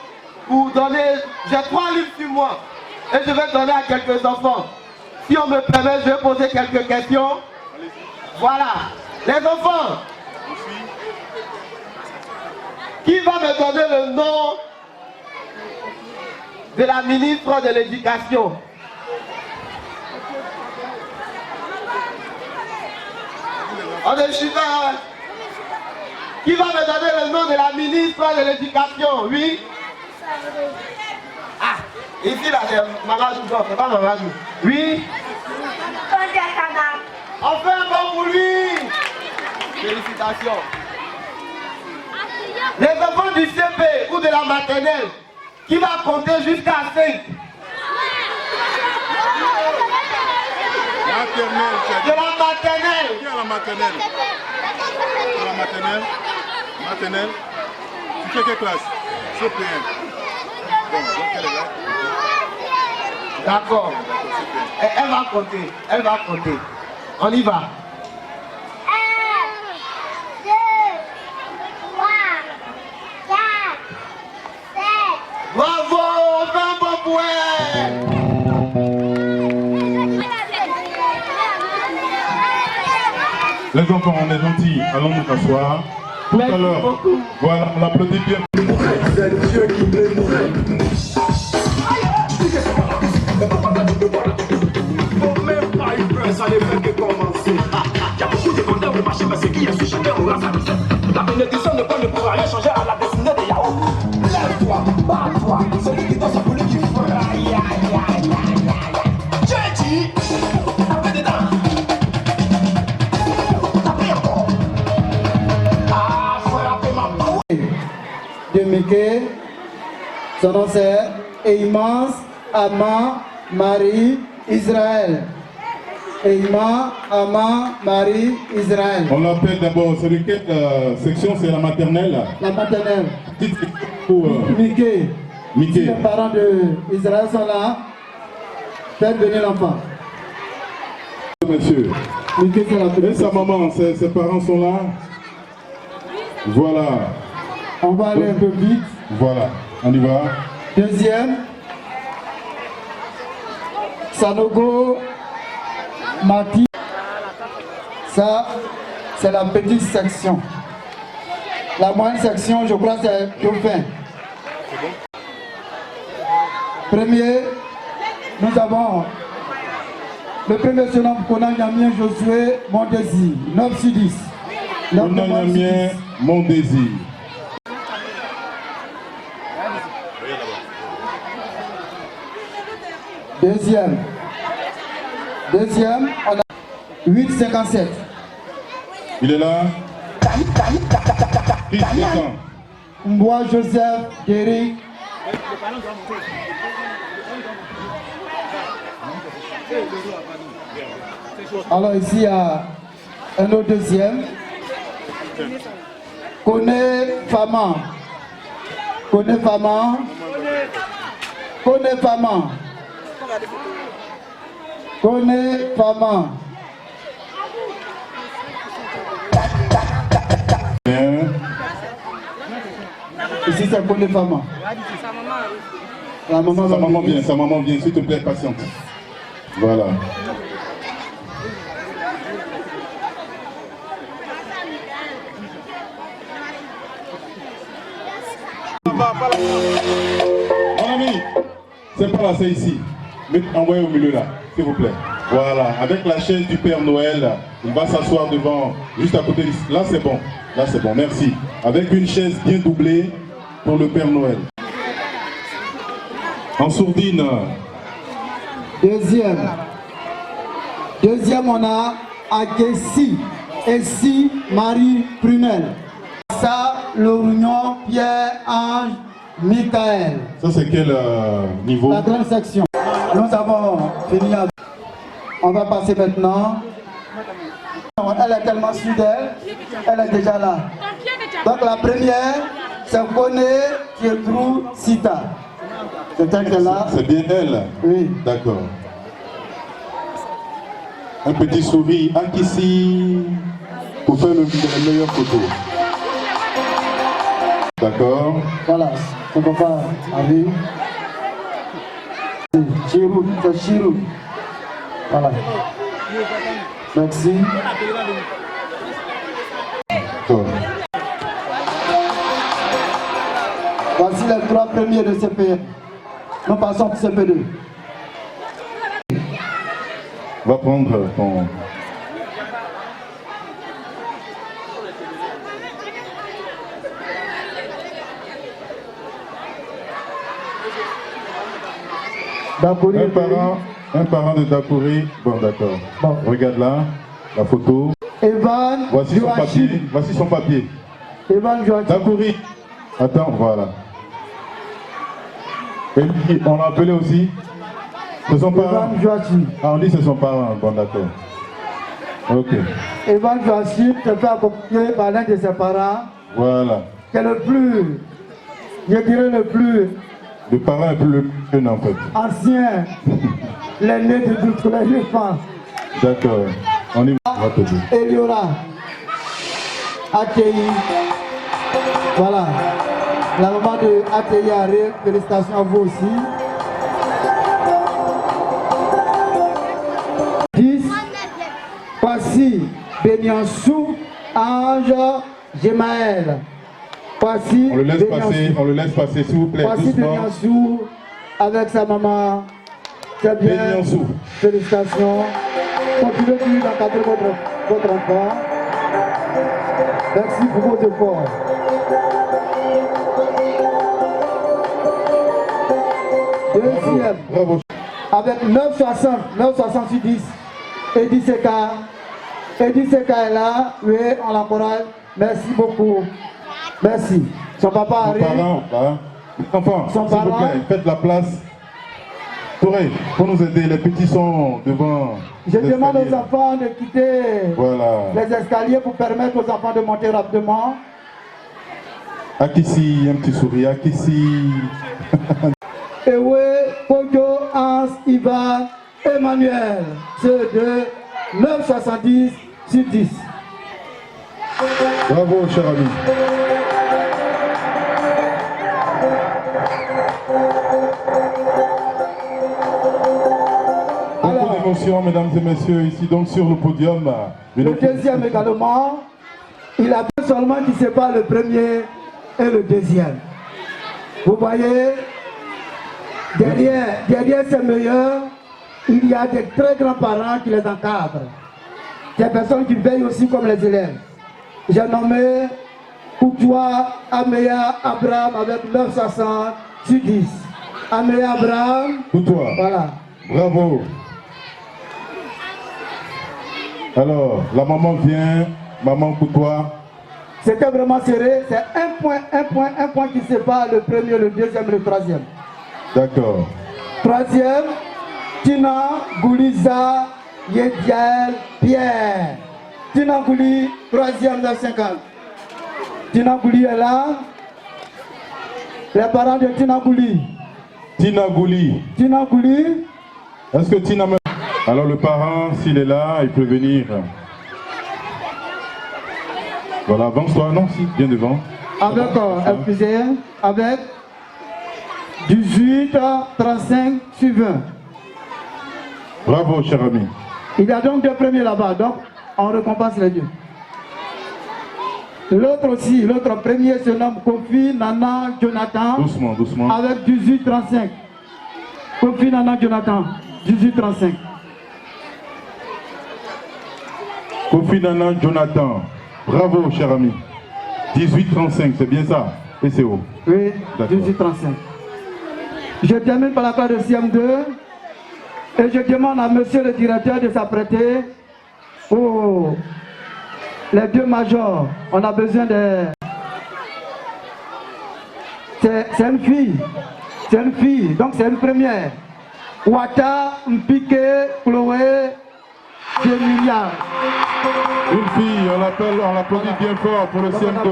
J: pour donner, j'ai 3 livres sur moi, et je vais donner à quelques enfants. Si on me permet, je vais poser quelques questions. Voilà. Les enfants, qui va me donner le nom de la ministre de l'Éducation? On est super. Qui va me donner le nom de la ministre de l'Éducation? Oui. Ah, ici là, c'est Mamadou, non, c'est pas Mamadou. Oui. On fait un bon pour lui. Félicitations. Les enfants du CP ou de la maternelle, qui va compter jusqu'à 5? De la maternelle.
B: Qui est la maternelle? De la maternelle? Maternelle? Tu fais quelle classe? CP1. Bon, donc elle est là.
J: D'accord. Elle va compter. Elle va compter. On y va.
A: 1, 2, 3, 4, 7.
J: Bravo, on fait un bon point.
B: Les enfants, on est gentils. Allons nous asseoir. Tout à l'heure. Voilà, on l'applaudit bien.
C: C'est Dieu qui bénit. Faut même pas y peur, ça ne fait que commencer. Il y a beaucoup de vendeurs au marché, mais ce qui est sur chacun aura sa mission. Ta bénédiction ne pourra rien changer à la destinée des Yahoo. Lève-toi, bats-toi, celui qui doit s'appeler du feu. Aïe, aïe, aïe, aïe, aïe. J'ai dit, tapez dedans. Tapez encore. Ah, frappez ma peau.
D: De Mickey, son nom c'est Eimans Ama Marie Israël. Eima Ama Marie Israël.
B: On l'appelle d'abord, c'est de quelle section? C'est la maternelle?
D: La maternelle.
B: Mickey.
D: Si les parents d'Israël sont là, faites venir l'enfant.
B: Monsieur.
D: Mickey, c'est la
B: Et sa maman, ses parents sont là? Voilà.
D: On va aller un peu vite.
B: Voilà, on y va.
D: Deuxième, Sanogo Mati. Ça, c'est la petite section. La moyenne section, je crois, c'est Dauphin. Premier, nous avons le premier surnom Konanyamien Josué Mondésir, 9 sur 10.
B: Konanyamien Mondésir.
D: Deuxième, on a 8,57.
B: Il est là. Christian.
D: Mbois Joseph Guéry. Alors ici il y a un autre deuxième. Kone Fama. Kone Fama. Kone Fama. Kone Fama. Ici c'est Kone Fama. La maman,
B: sa maman vient, s'il te plaît, patiente. Voilà. Mon ami, c'est pas là, c'est ici. Mais envoyez au milieu là, s'il vous plaît. Voilà, avec la chaise du Père Noël, il va s'asseoir devant, juste à côté. Là c'est bon, merci. Avec une chaise bien doublée pour le Père Noël. En sourdine.
D: Deuxième, on a Aguessi, Essie Marie Prunel. Ça, Lorignon, Pierre, Ange, Michael.
B: Ça, c'est quel niveau?
D: La grande section. Nous avons fini avec. On va passer maintenant. Elle est tellement sûre d'elle, elle est déjà là. Donc la première, c'est Kone Kietrou Sita. C'est elle qui est là.
B: C'est bien elle?
D: Oui.
B: D'accord. Un petit sourire ici pour faire les meilleures photos. D'accord.
D: Voilà, son papa arrive. Chirou, c'est Chirou. Voilà. Merci.
B: D'accord.
D: Voici les 3 premiers de CP1. Nous passons pour CP2.
B: Va prendre ton... Un parent de Dakouri. Bon, d'accord. Bon. Regarde là, la photo.
D: Evan.
B: Voici son papier. Voici son papier.
D: Evan Joachim.
B: Dakouri. Attends, voilà. Et lui, on l'a appelé aussi. C'est son parent.
D: Evan Joachim.
B: Ah, on dit c'est son parent. Bon, d'accord. Ok.
D: Evan Joachim se fait accompagner par l'un de ses parents.
B: Voilà.
D: Qui est le plus, je dirais le plus...
B: Le parent est le plus jeune en fait.
D: Ancien. L'aîné de toutes les femmes.
B: D'accord. On y va te dire.
D: Eliora. ATI. Voilà. La maman de ATI arrive. Félicitations à vous aussi. 10. Voici Benyansou Ange Gemaël. Voici
B: on le laisse passer, s'il vous plaît.
D: Voici Benyansou avec sa maman. C'est bien.
B: Benyansou.
D: Félicitations. Continuez toujours d'encadrer votre enfant. Merci pour vos efforts. Deuxième.
B: Bravo.
D: Avec 9,60 sur 10. Eddie Seka. Eddie Seka est là. Oui, on l'encourage. Merci beaucoup. Merci. Son papa arrive.
B: Enfant, s'il vous plaît, faites la place. Pour nous aider, les petits sont devant.
D: Je demande aux enfants de quitter les escaliers pour permettre aux enfants de monter rapidement.
B: Akissi, un petit sourire, Akissi.
D: Ewe, Kojo, Hans, Ivan, Emmanuel. Ceux de 9,70 sur 10.
B: Bravo, cher ami. Beaucoup d'émotions, mesdames et messieurs, ici donc sur le podium.
D: Le deuxième également, il a peu seulement qui sépare le premier et le deuxième. Vous voyez, derrière ces meilleurs, il y a des très grands parents qui les encadrent. Des personnes qui veillent aussi comme les élèves. J'ai nommé Koutoua, Améa, Abraham avec 960 sur 10. Améa, Abraham.
B: Koutoua.
D: Voilà.
B: Bravo. Alors, la maman vient, maman Koutoua.
D: C'était vraiment serré, c'est un point qui sépare le premier, le deuxième et le troisième.
B: D'accord.
D: Troisième, Tina, Gouliza, Yediel, Pierre. Tina Gouli, troisième 950. Tina Gouli est là. Les parents de Tina Gouli.
B: Tina Gouli.
D: Tina Gouli.
B: Est-ce que Tina... Alors le parent, s'il est là, il peut venir. Voilà, avance-toi, non, si, viens devant.
D: Avec, excusez, avec 18, 35 sur 20.
B: Bravo, cher ami.
D: Il y a donc deux premiers là-bas, donc on récompense les deux. L'autre aussi, l'autre premier se nomme Kofi Nana Jonathan.
B: Doucement, doucement.
D: Avec 18-35. Kofi Nana Jonathan, 18-35.
B: Kofi Nana Jonathan. Bravo, cher ami. 18-35, c'est bien ça, PCO.
D: Oui, 18-35. Je termine par la classe de CM2 et je demande à monsieur le directeur de s'apprêter pour les deux majors. On a besoin de... C'est une fille. C'est une fille, donc c'est une première. Wata, Mpike, Chloé, Gémiliard.
B: Une fille, on l'applaudit bien fort pour le CM2.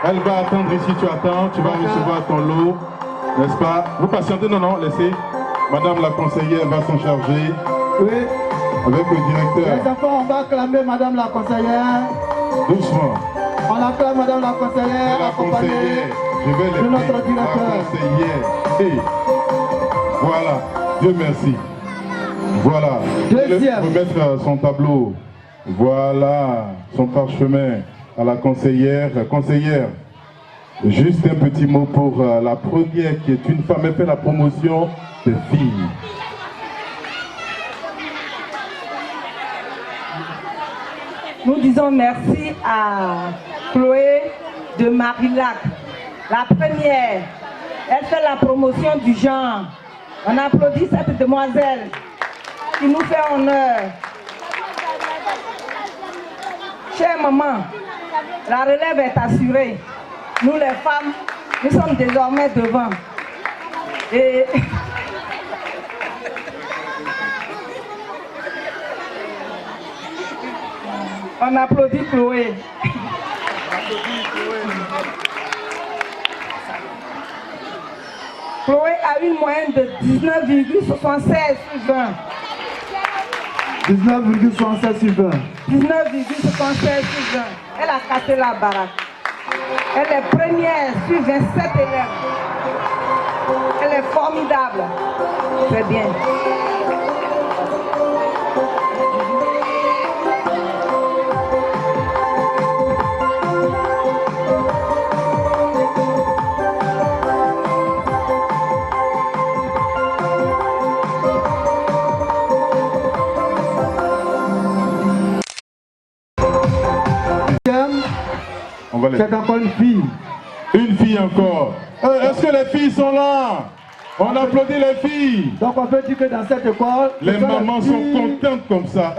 B: Elle va attendre ici, tu attends, tu vas recevoir ton lot, n'est-ce pas? Vous patientez, non, laissez. Madame la conseillère va s'en charger.
D: Oui.
B: Avec le directeur.
D: Les enfants, on va acclamer Madame la conseillère.
B: Doucement.
D: On acclame Madame la conseillère, accompagnée de notre directeur.
B: La conseillère. Et voilà, Dieu merci. Voilà.
D: Deuxième.
B: Remettre son tableau. Voilà, son parchemin à la conseillère. Conseillère, juste un petit mot pour la première qui est une femme. Elle fait la promotion des filles.
F: Nous disons merci à Chloé de Marillac. La première, elle fait la promotion du genre. On applaudit cette demoiselle qui nous fait honneur. Chère maman, la relève est assurée. Nous les femmes, nous sommes désormais devant. Et on applaudit Chloé. Chloé a une moyenne de 19,76 sur 20.
D: 19,76 sur 20.
F: 19,76 sur 20. Elle a cassé la baraque. Elle est première sur 27 élèves. Elle est formidable. Très bien.
D: C'est encore une fille.
B: Une fille encore. Est-ce que les filles sont là? On applaudit les filles.
D: Donc on peut dire que dans cette école...
B: Les mamans sont contentes comme ça.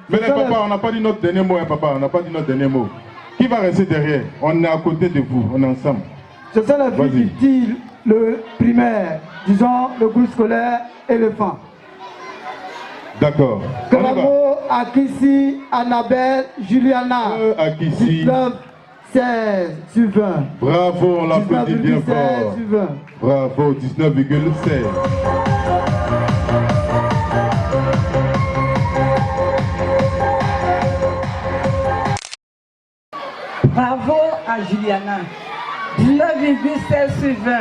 B: Mais les papas, on n'a pas dit notre dernier mot, hein, papa. On n'a pas dit notre dernier mot. Qui va rester derrière? On est à côté de vous, on est ensemble.
D: Ce sont les filles qui tirent le primaire, disons le groupe scolaire éléphant.
B: D'accord.
D: Bravo à Kissi, Annabelle, Juliana.
B: À Kissi.
D: 19, 16 sur 20.
B: Bravo, on l'applaudit bien fort. Bravo, 19,16.
F: Bravo à Juliana. 19,16 sur 20.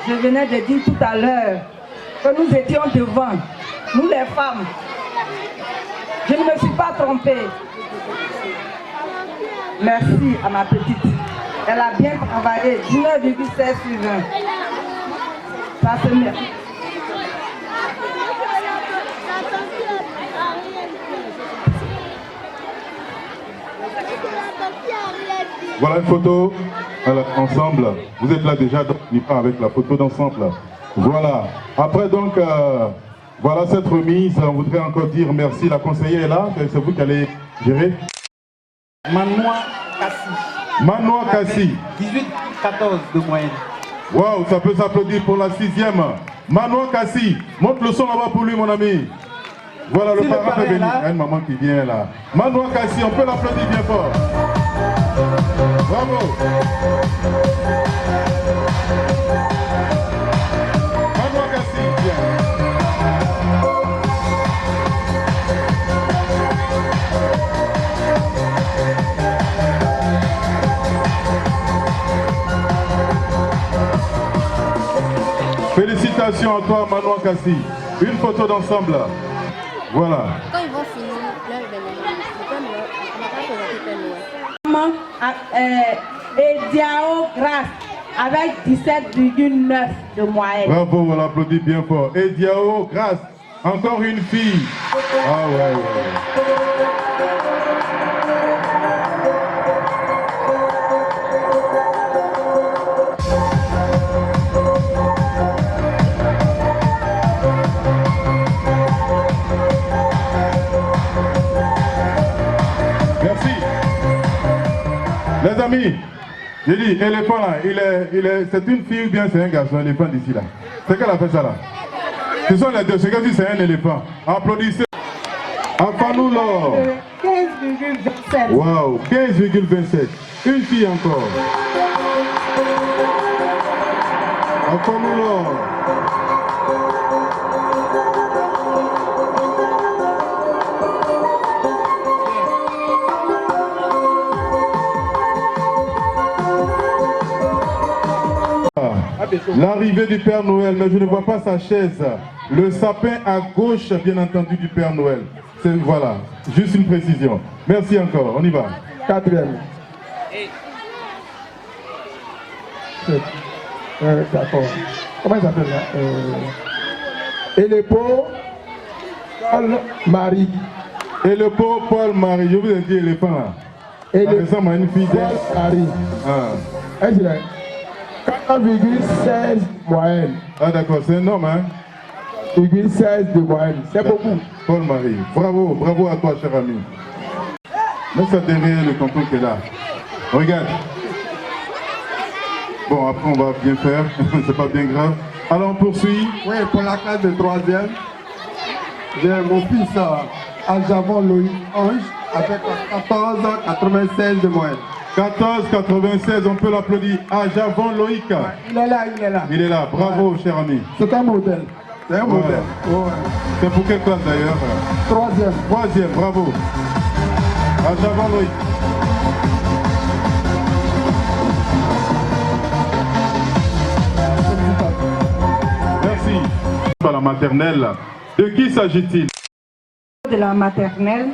F: Je venais de dire tout à l'heure que nous étions devant, nous les femmes. Je ne me suis pas trompée. Merci à ma petite. Elle a bien travaillé. 19,16 sur 20. Ça c'est bien.
B: Voilà une photo ensemble. Vous êtes là déjà, donc on y part avec la photo d'ensemble. Voilà. Après donc, voilà cette remise. On voudrait encore dire merci. La conseillère est là. C'est vous qui allez gérer.
D: Manoa Kassi.
B: Manoa Kassi.
D: 18-14 de moyenne.
B: Waouh, ça peut s'applaudir pour la 6e. Manoa Kassi. Montre le son là-bas pour lui, mon ami. Voilà, si le parent peut venir. Il y a une maman qui vient là. Manoa Kassi, on peut l'applaudir bien fort. Bravo. Manoa Kassi, bien. Félicitations à toi, Manoa Kassi. Une photo d'ensemble. Voilà.
A: Quand ils vont finir leur événement, on va pas présenter et Diao Grâce avec 17,9 de moyenne.
B: Bravo, on l'applaudit bien fort. Et Diao Grâce, encore une fille. Ah ouais. Merci. Les amis, j'ai dit, éléphant là, c'est une fille ou bien c'est un garçon, éléphant d'ici là. C'est qu'elle a fait ça là. Ce sont les deux, c'est comme si c'est un éléphant. Applaudissez. Afanou Laure.
F: 15,27.
B: Waouh, 15,27. Une fille encore. Afanou Laure. L'arrivée du Père Noël, mais je ne vois pas sa chaise. Le sapin à gauche, bien entendu, du Père Noël. Voilà, juste une précision. Merci encore, on y va.
E: 4e. D'accord. Comment il s'appelle là Et le pot Paul Marie.
B: Et le pot Paul Marie, je vous ai dit éléphant là.
E: Et le
B: ressemble à une fille
E: Paul Marie.
B: Ah.
E: 4,16 moyenne.
B: Ah d'accord, c'est un homme, hein?
E: 4,16 de moyenne, c'est beaucoup.
B: Paul Marie, bravo, bravo à toi, cher ami. Mets ça derrière le tonton qui est là. Regarde. Bon, après on va bien faire, c'est pas bien grave. Alors on poursuit.
E: Oui, pour la classe de 3e, j'ai mon fils Aljavon Loïc Ange avec 14,96 de moyenne.
B: 14,96, on peut l'applaudir. Aljavon Loïc.
E: Il est là, il est là.
B: Il est là, bravo, cher ami.
E: C'est un modèle. C'est un modèle. Ouais.
B: C'est pour quelle classe d'ailleurs?
E: 3e.
B: 3e, bravo. Aljavon Loïc. Merci. Par la maternelle, de qui s'agit-il?
F: De la maternelle.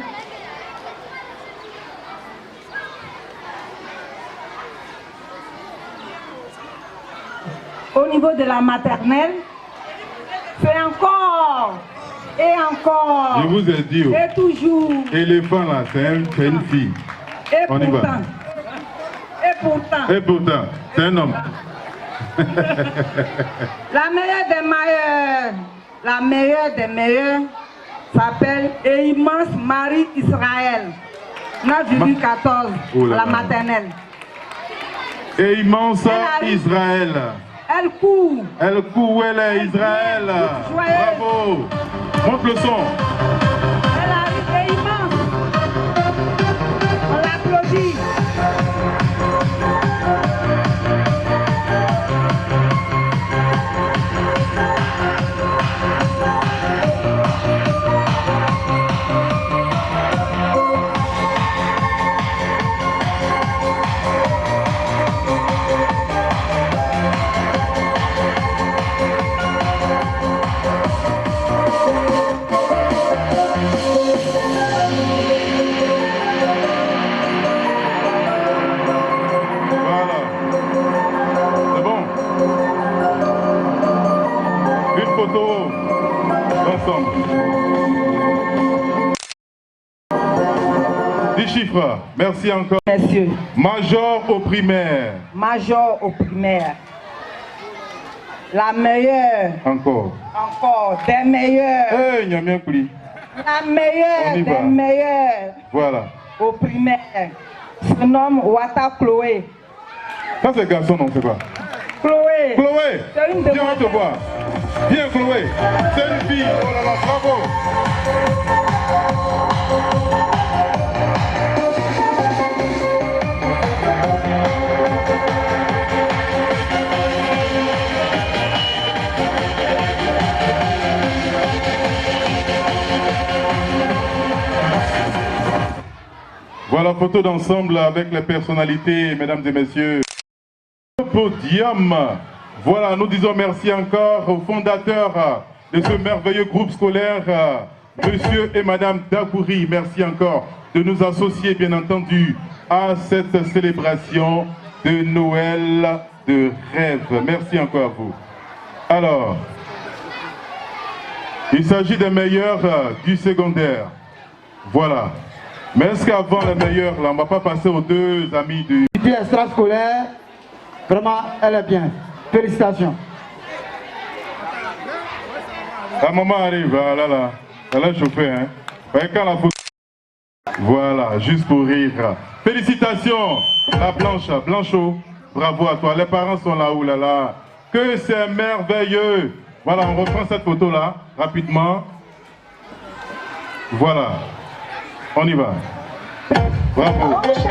F: Au niveau de la maternelle, c'est encore et encore.
B: Je vous ai dit.
F: Et toujours.
B: Éléphant là, c'est une fille.
F: Et
B: on y
F: pourtant.
B: va.
F: Et pourtant.
B: Et pourtant, c'est un homme.
F: La meilleure des meilleures s'appelle Immense Marie Israël. 9,14 à la maternelle.
B: Et immense Israël.
F: Elle court.
B: Elle court où elle est, Israël. Bravo. Montre le son.
F: Elle arrive et immense. On l'applaudit.
B: Une photo d'ensemble. 10 chiffres. Merci encore.
F: Messieurs.
B: Major au primaire.
F: Major au primaire. La meilleure.
B: Encore.
F: Encore. Des meilleurs.
B: Hey, n'y a bien pris.
F: La meilleure des meilleurs.
B: Voilà.
F: Au primaire. Se nomme Wata Chloé.
B: Ça c'est garçon, non, c'est quoi?
F: Chloé.
B: Chloé.
F: C'est une
B: Viens, on te voit. Viens, Chloé. C'est une fille. Oh là là, bravo. Voilà, photo d'ensemble avec les personnalités, mesdames et messieurs. Podium. Voilà, nous disons merci encore aux fondateurs de ce merveilleux groupe scolaire, monsieur et madame Dakouri. Merci encore de nous associer, bien entendu, à cette célébration de Noël de rêve. Merci encore à vous. Alors, il s'agit des meilleurs du secondaire. Voilà. Mais est-ce qu'avant les meilleurs, là, on ne va pas passer aux deux amis du...
D: Extrascolaire, vraiment, elle est bien. Félicitations.
B: La maman arrive, ah là là, elle a chauffé, hein. Voyez quand la photo... Voilà, juste pour rire. Félicitations, la Blanche, Blanchot, bravo à toi. Les parents sont là, oh là là. Que c'est merveilleux. Voilà, on reprend cette photo-là, rapidement. Voilà. On y va. Bravo. Merci.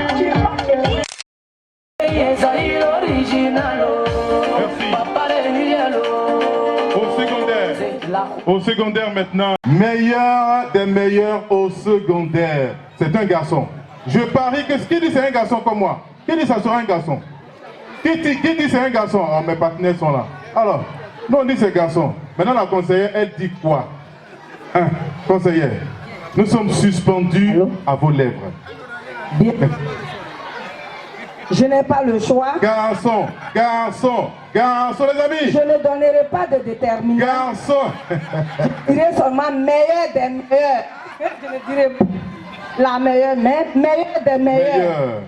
B: Au secondaire maintenant. Meilleur des meilleurs au secondaire. C'est un garçon. Je parie que qui dit c'est un garçon comme moi? Qui dit ça sera un garçon? Qui dit c'est un garçon? Oh, mes partenaires sont là. Alors, nous on dit c'est garçon. Maintenant la conseillère, elle dit quoi? Hein, conseillère? Nous sommes suspendus à vos lèvres.
F: Bien. Je n'ai pas le choix.
B: Garçon, garçon, garçon les amis.
F: Je ne donnerai pas de déterminant.
B: Garçon.
F: Je dirai seulement meilleur des meilleurs. Je ne dirai pas la meilleure, mais meilleur des meilleurs.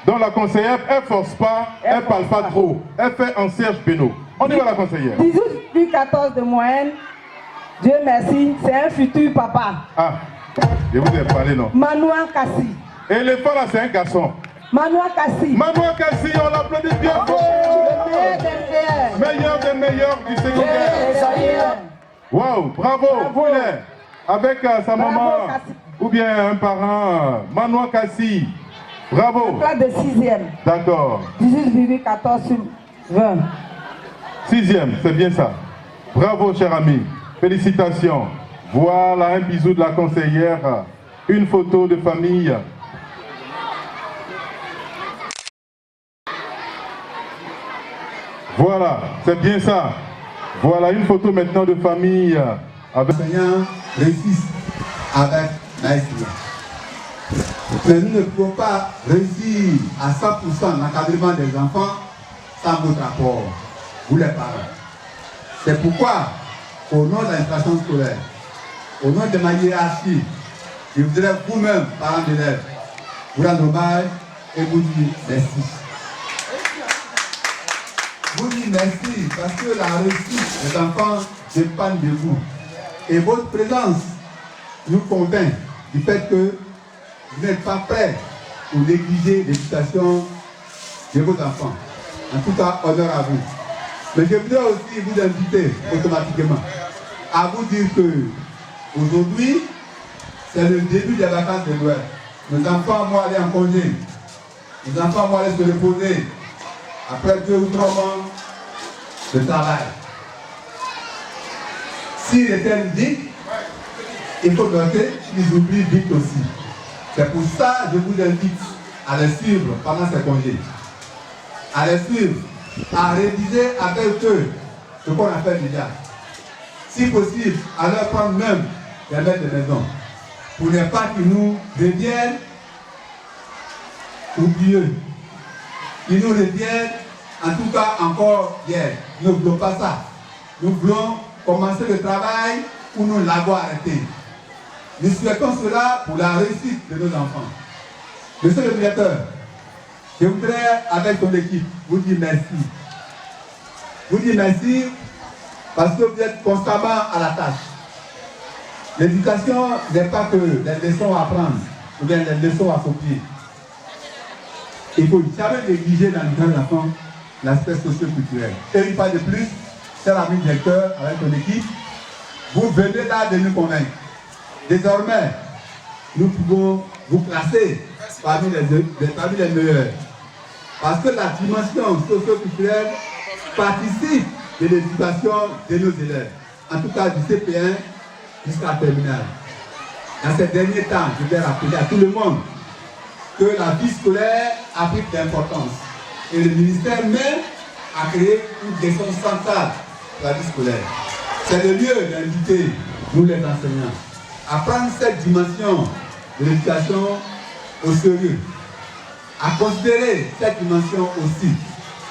B: Donc la conseillère, elle ne force pas, elle ne parle pas trop. Elle fait en Serge Beno. On y va la conseillère.
F: 18,14 de moyenne. Dieu merci, c'est un futur papa.
B: Ah, je vous ai parlé, non?
F: Manoua Kassi.
B: L'éléphant là, c'est un garçon.
F: Manoua Kassi.
B: Manoua Kassi, on l'applaudit bien fort.
F: Le meilleur des meilleurs.
B: Meilleur des meilleurs du secondaire. Waouh, bravo. Avec sa maman ou bien un parent. Manoua Kassi. Bravo.
F: Classe de 6e.
B: D'accord.
F: 18,14 sur 20.
B: 6e, c'est bien ça. Bravo, cher ami. Félicitations. Voilà un bisou de la conseillère. Une photo de famille. Voilà, c'est bien ça. Voilà une photo maintenant de famille. Avec...
K: Les enseignants réussissent avec maestria. Mais nous ne pouvons pas réussir à 100% l'encadrement des enfants sans votre apport, vous les parents. C'est pourquoi, au nom de l'administration scolaire, au nom de ma hiérarchie, je voudrais vous-même, parents d'élèves, vous rendre hommage et vous dire merci. Vous dire merci parce que la réussite des enfants dépend de vous. Et votre présence nous convainc du fait que vous n'êtes pas prêts pour négliger l'éducation de vos enfants. En tout cas, honneur à vous. Mais je voudrais aussi vous inviter automatiquement à vous dire que aujourd'hui, c'est le début des vacances de Noël. Nos enfants vont aller en congé. Nos enfants vont aller se reposer après 2 ou 3 mois de travail. S'ils étaient vite, il faut noter qu'ils oublient vite aussi. C'est pour ça que je vous invite à les suivre pendant ces congés. À les suivre, à réviser avec eux ce qu'on a fait déjà. Si possible, à leur prendre même des maîtres de maison. Pour ne pas qu'ils nous deviennent oublieux. Qu'ils nous reviennent, en tout cas encore hier. Nous ne voulons pas ça. Nous voulons commencé le travail ou nous l'avons arrêté. Nous souhaitons cela pour la réussite de nos enfants. Monsieur le directeur, je voudrais, avec ton équipe, vous dire merci. Vous dire merci parce que vous êtes constamment à la tâche. L'éducation n'est pas que les leçons à apprendre ou bien les leçons à copier. Il faut jamais négliger dans l'éducation des enfants l'aspect socio-culturel. Et une fois de plus, cher ami directeur, avec ton équipe, vous venez là de nous convaincre. Désormais, nous pouvons vous classer parmi les meilleurs. Parce que la dimension socio-culturelle participe de l'éducation de nos élèves. En tout cas du CP1 jusqu'à la terminale. Dans ces derniers temps, je vais rappeler à tout le monde que la vie scolaire a pris de l'importance. Et le ministère même a créé une direction centrale de la vie scolaire. C'est le lieu d'inviter, nous les enseignants, à prendre cette dimension de l'éducation au sérieux, à considérer cette dimension aussi,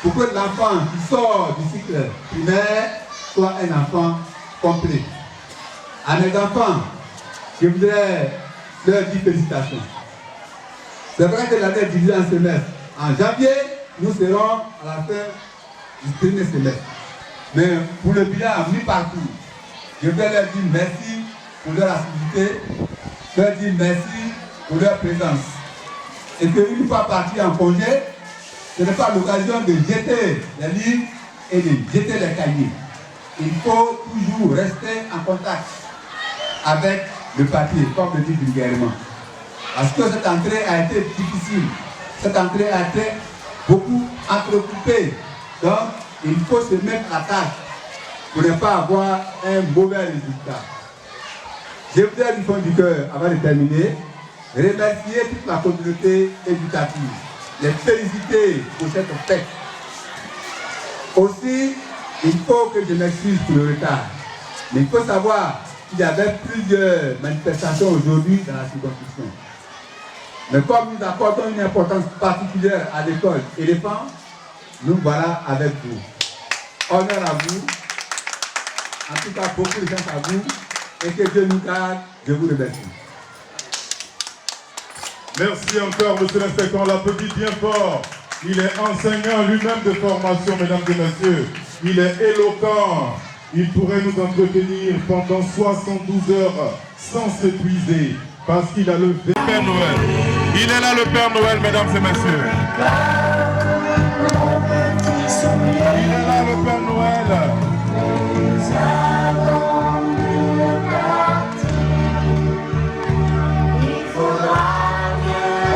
K: pour que l'enfant qui sort du cycle primaire soit un enfant complet. À mes enfants, je voudrais leur dire félicitations. C'est vrai que l'année est divisée en semestres. En janvier, nous serons à la fin du premier semestre. Mais pour le bilan à mi-parcours, je vais leur dire merci pour leur assiduité, leur dire merci pour leur présence. Et qu'une fois partis en congé, ce n'est pas l'occasion de jeter les livres et de jeter les cahiers. Il faut toujours rester en contact avec le papier, comme le dit vulgairement. Parce que cette entrée a été difficile. Cette entrée a été beaucoup entrecoupée. Donc, il faut se mettre à tâche pour ne pas avoir un mauvais résultat. Je voudrais du fond du cœur, avant de terminer, remercier toute la communauté éducative, les féliciter pour cette fête. Aussi, il faut que je m'excuse pour le retard. Mais il faut savoir qu'il y avait plusieurs manifestations aujourd'hui dans la circonscription. Mais comme nous accordons une importance particulière à l'école éléphant, nous voilà avec vous. Honneur à vous. En tout cas, beaucoup de chance à vous. Et que Dieu nous garde. Je vous remercie.
B: Merci encore, monsieur l'inspecteur. On l'applaudit bien fort. Il est enseignant lui-même de formation, mesdames et messieurs. Il est éloquent. Il pourrait nous entretenir pendant 72 heures sans s'épuiser. Parce qu'il a le Père Noël. Il est là, le Père Noël, mesdames et messieurs. Il est là, le Père Noël.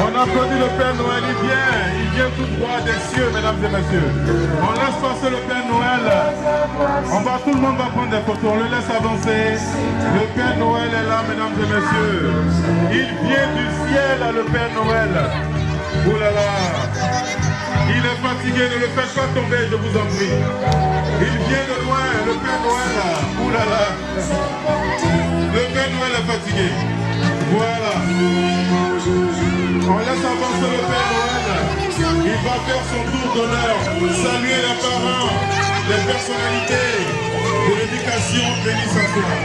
B: On applaudit le Père Noël, il vient tout droit des cieux, mesdames et messieurs. On laisse passer le Père Noël. Tout le monde va prendre des photos, on le laisse avancer. Le Père Noël est là, mesdames et messieurs. Il vient du ciel, le Père Noël. Oh là là. Il est fatigué, ne le faites pas tomber, je vous en prie. Il vient de loin, le Père Noël. Oh là là. Le Père Noël est fatigué. Voilà. On laisse avancer le Père Noël. Il va faire son tour d'honneur, saluer les parents, les personnalités de l'éducation bénie s'asseoir.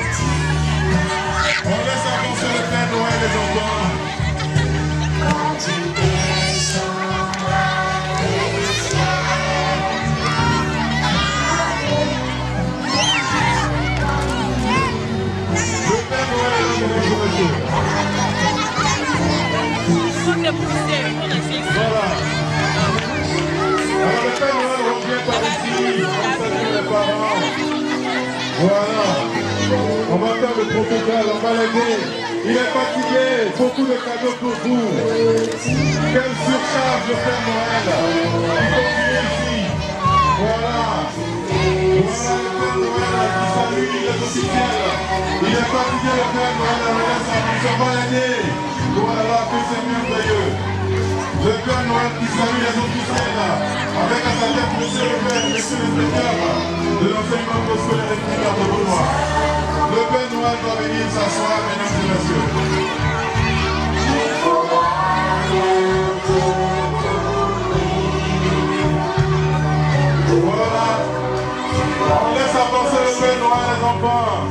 B: On laisse avancer le Père Noël, les enfants. Le Père Noël est là, mesdames et messieurs. Voilà. Alors le Père Noël revient par ici, on salue les parents. Voilà. On va faire le protocole, on va l'aider. Il est fatigué, beaucoup de cadeaux pour vous. Quelle surcharge le Père Noël. Il continue ici. Voilà. Voilà le Père Noël qui salue les officiels. Il est fatigué le Père Noël, on va l'aider. Voilà que c'est merveilleux. Le Père Noël qui salue les officiels, avec à sa tête monsieur le Père, monsieur l'inspecteur de l'enseignement scolaire et primaire de Beaunois. Le Père Noël va venir s'asseoir, mesdames et messieurs. Voilà. laisse avancer le Père Noël, les enfants.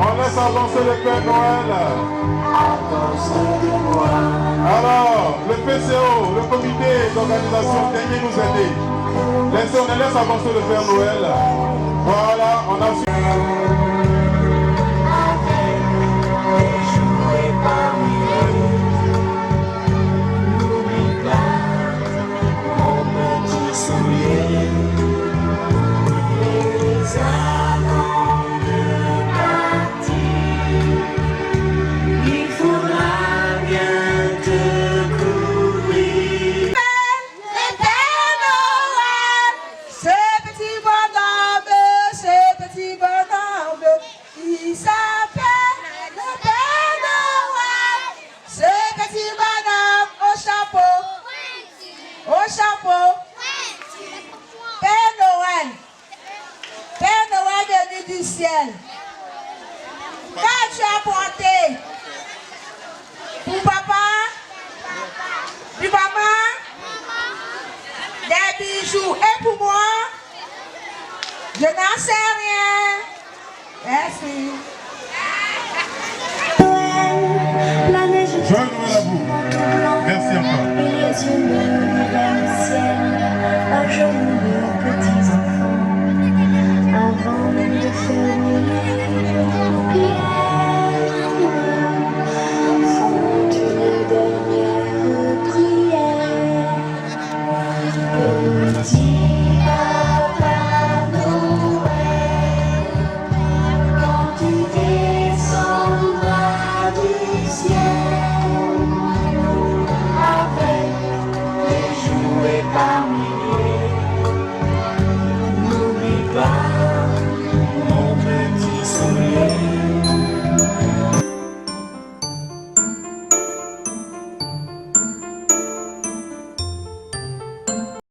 B: On laisse avancer le Père Noël. Alors, le PCO, le comité d'organisation, daignez nous aider. On laisse avancer le Père Noël. Voilà, on a su.
F: Qu'as-tu apporté pour papa, pour maman, des bijoux et pour moi? Je n'en sais rien. Merci.
B: Joyeux Noël à vous. Merci encore.
A: Les yeux me vers le ciel, un jour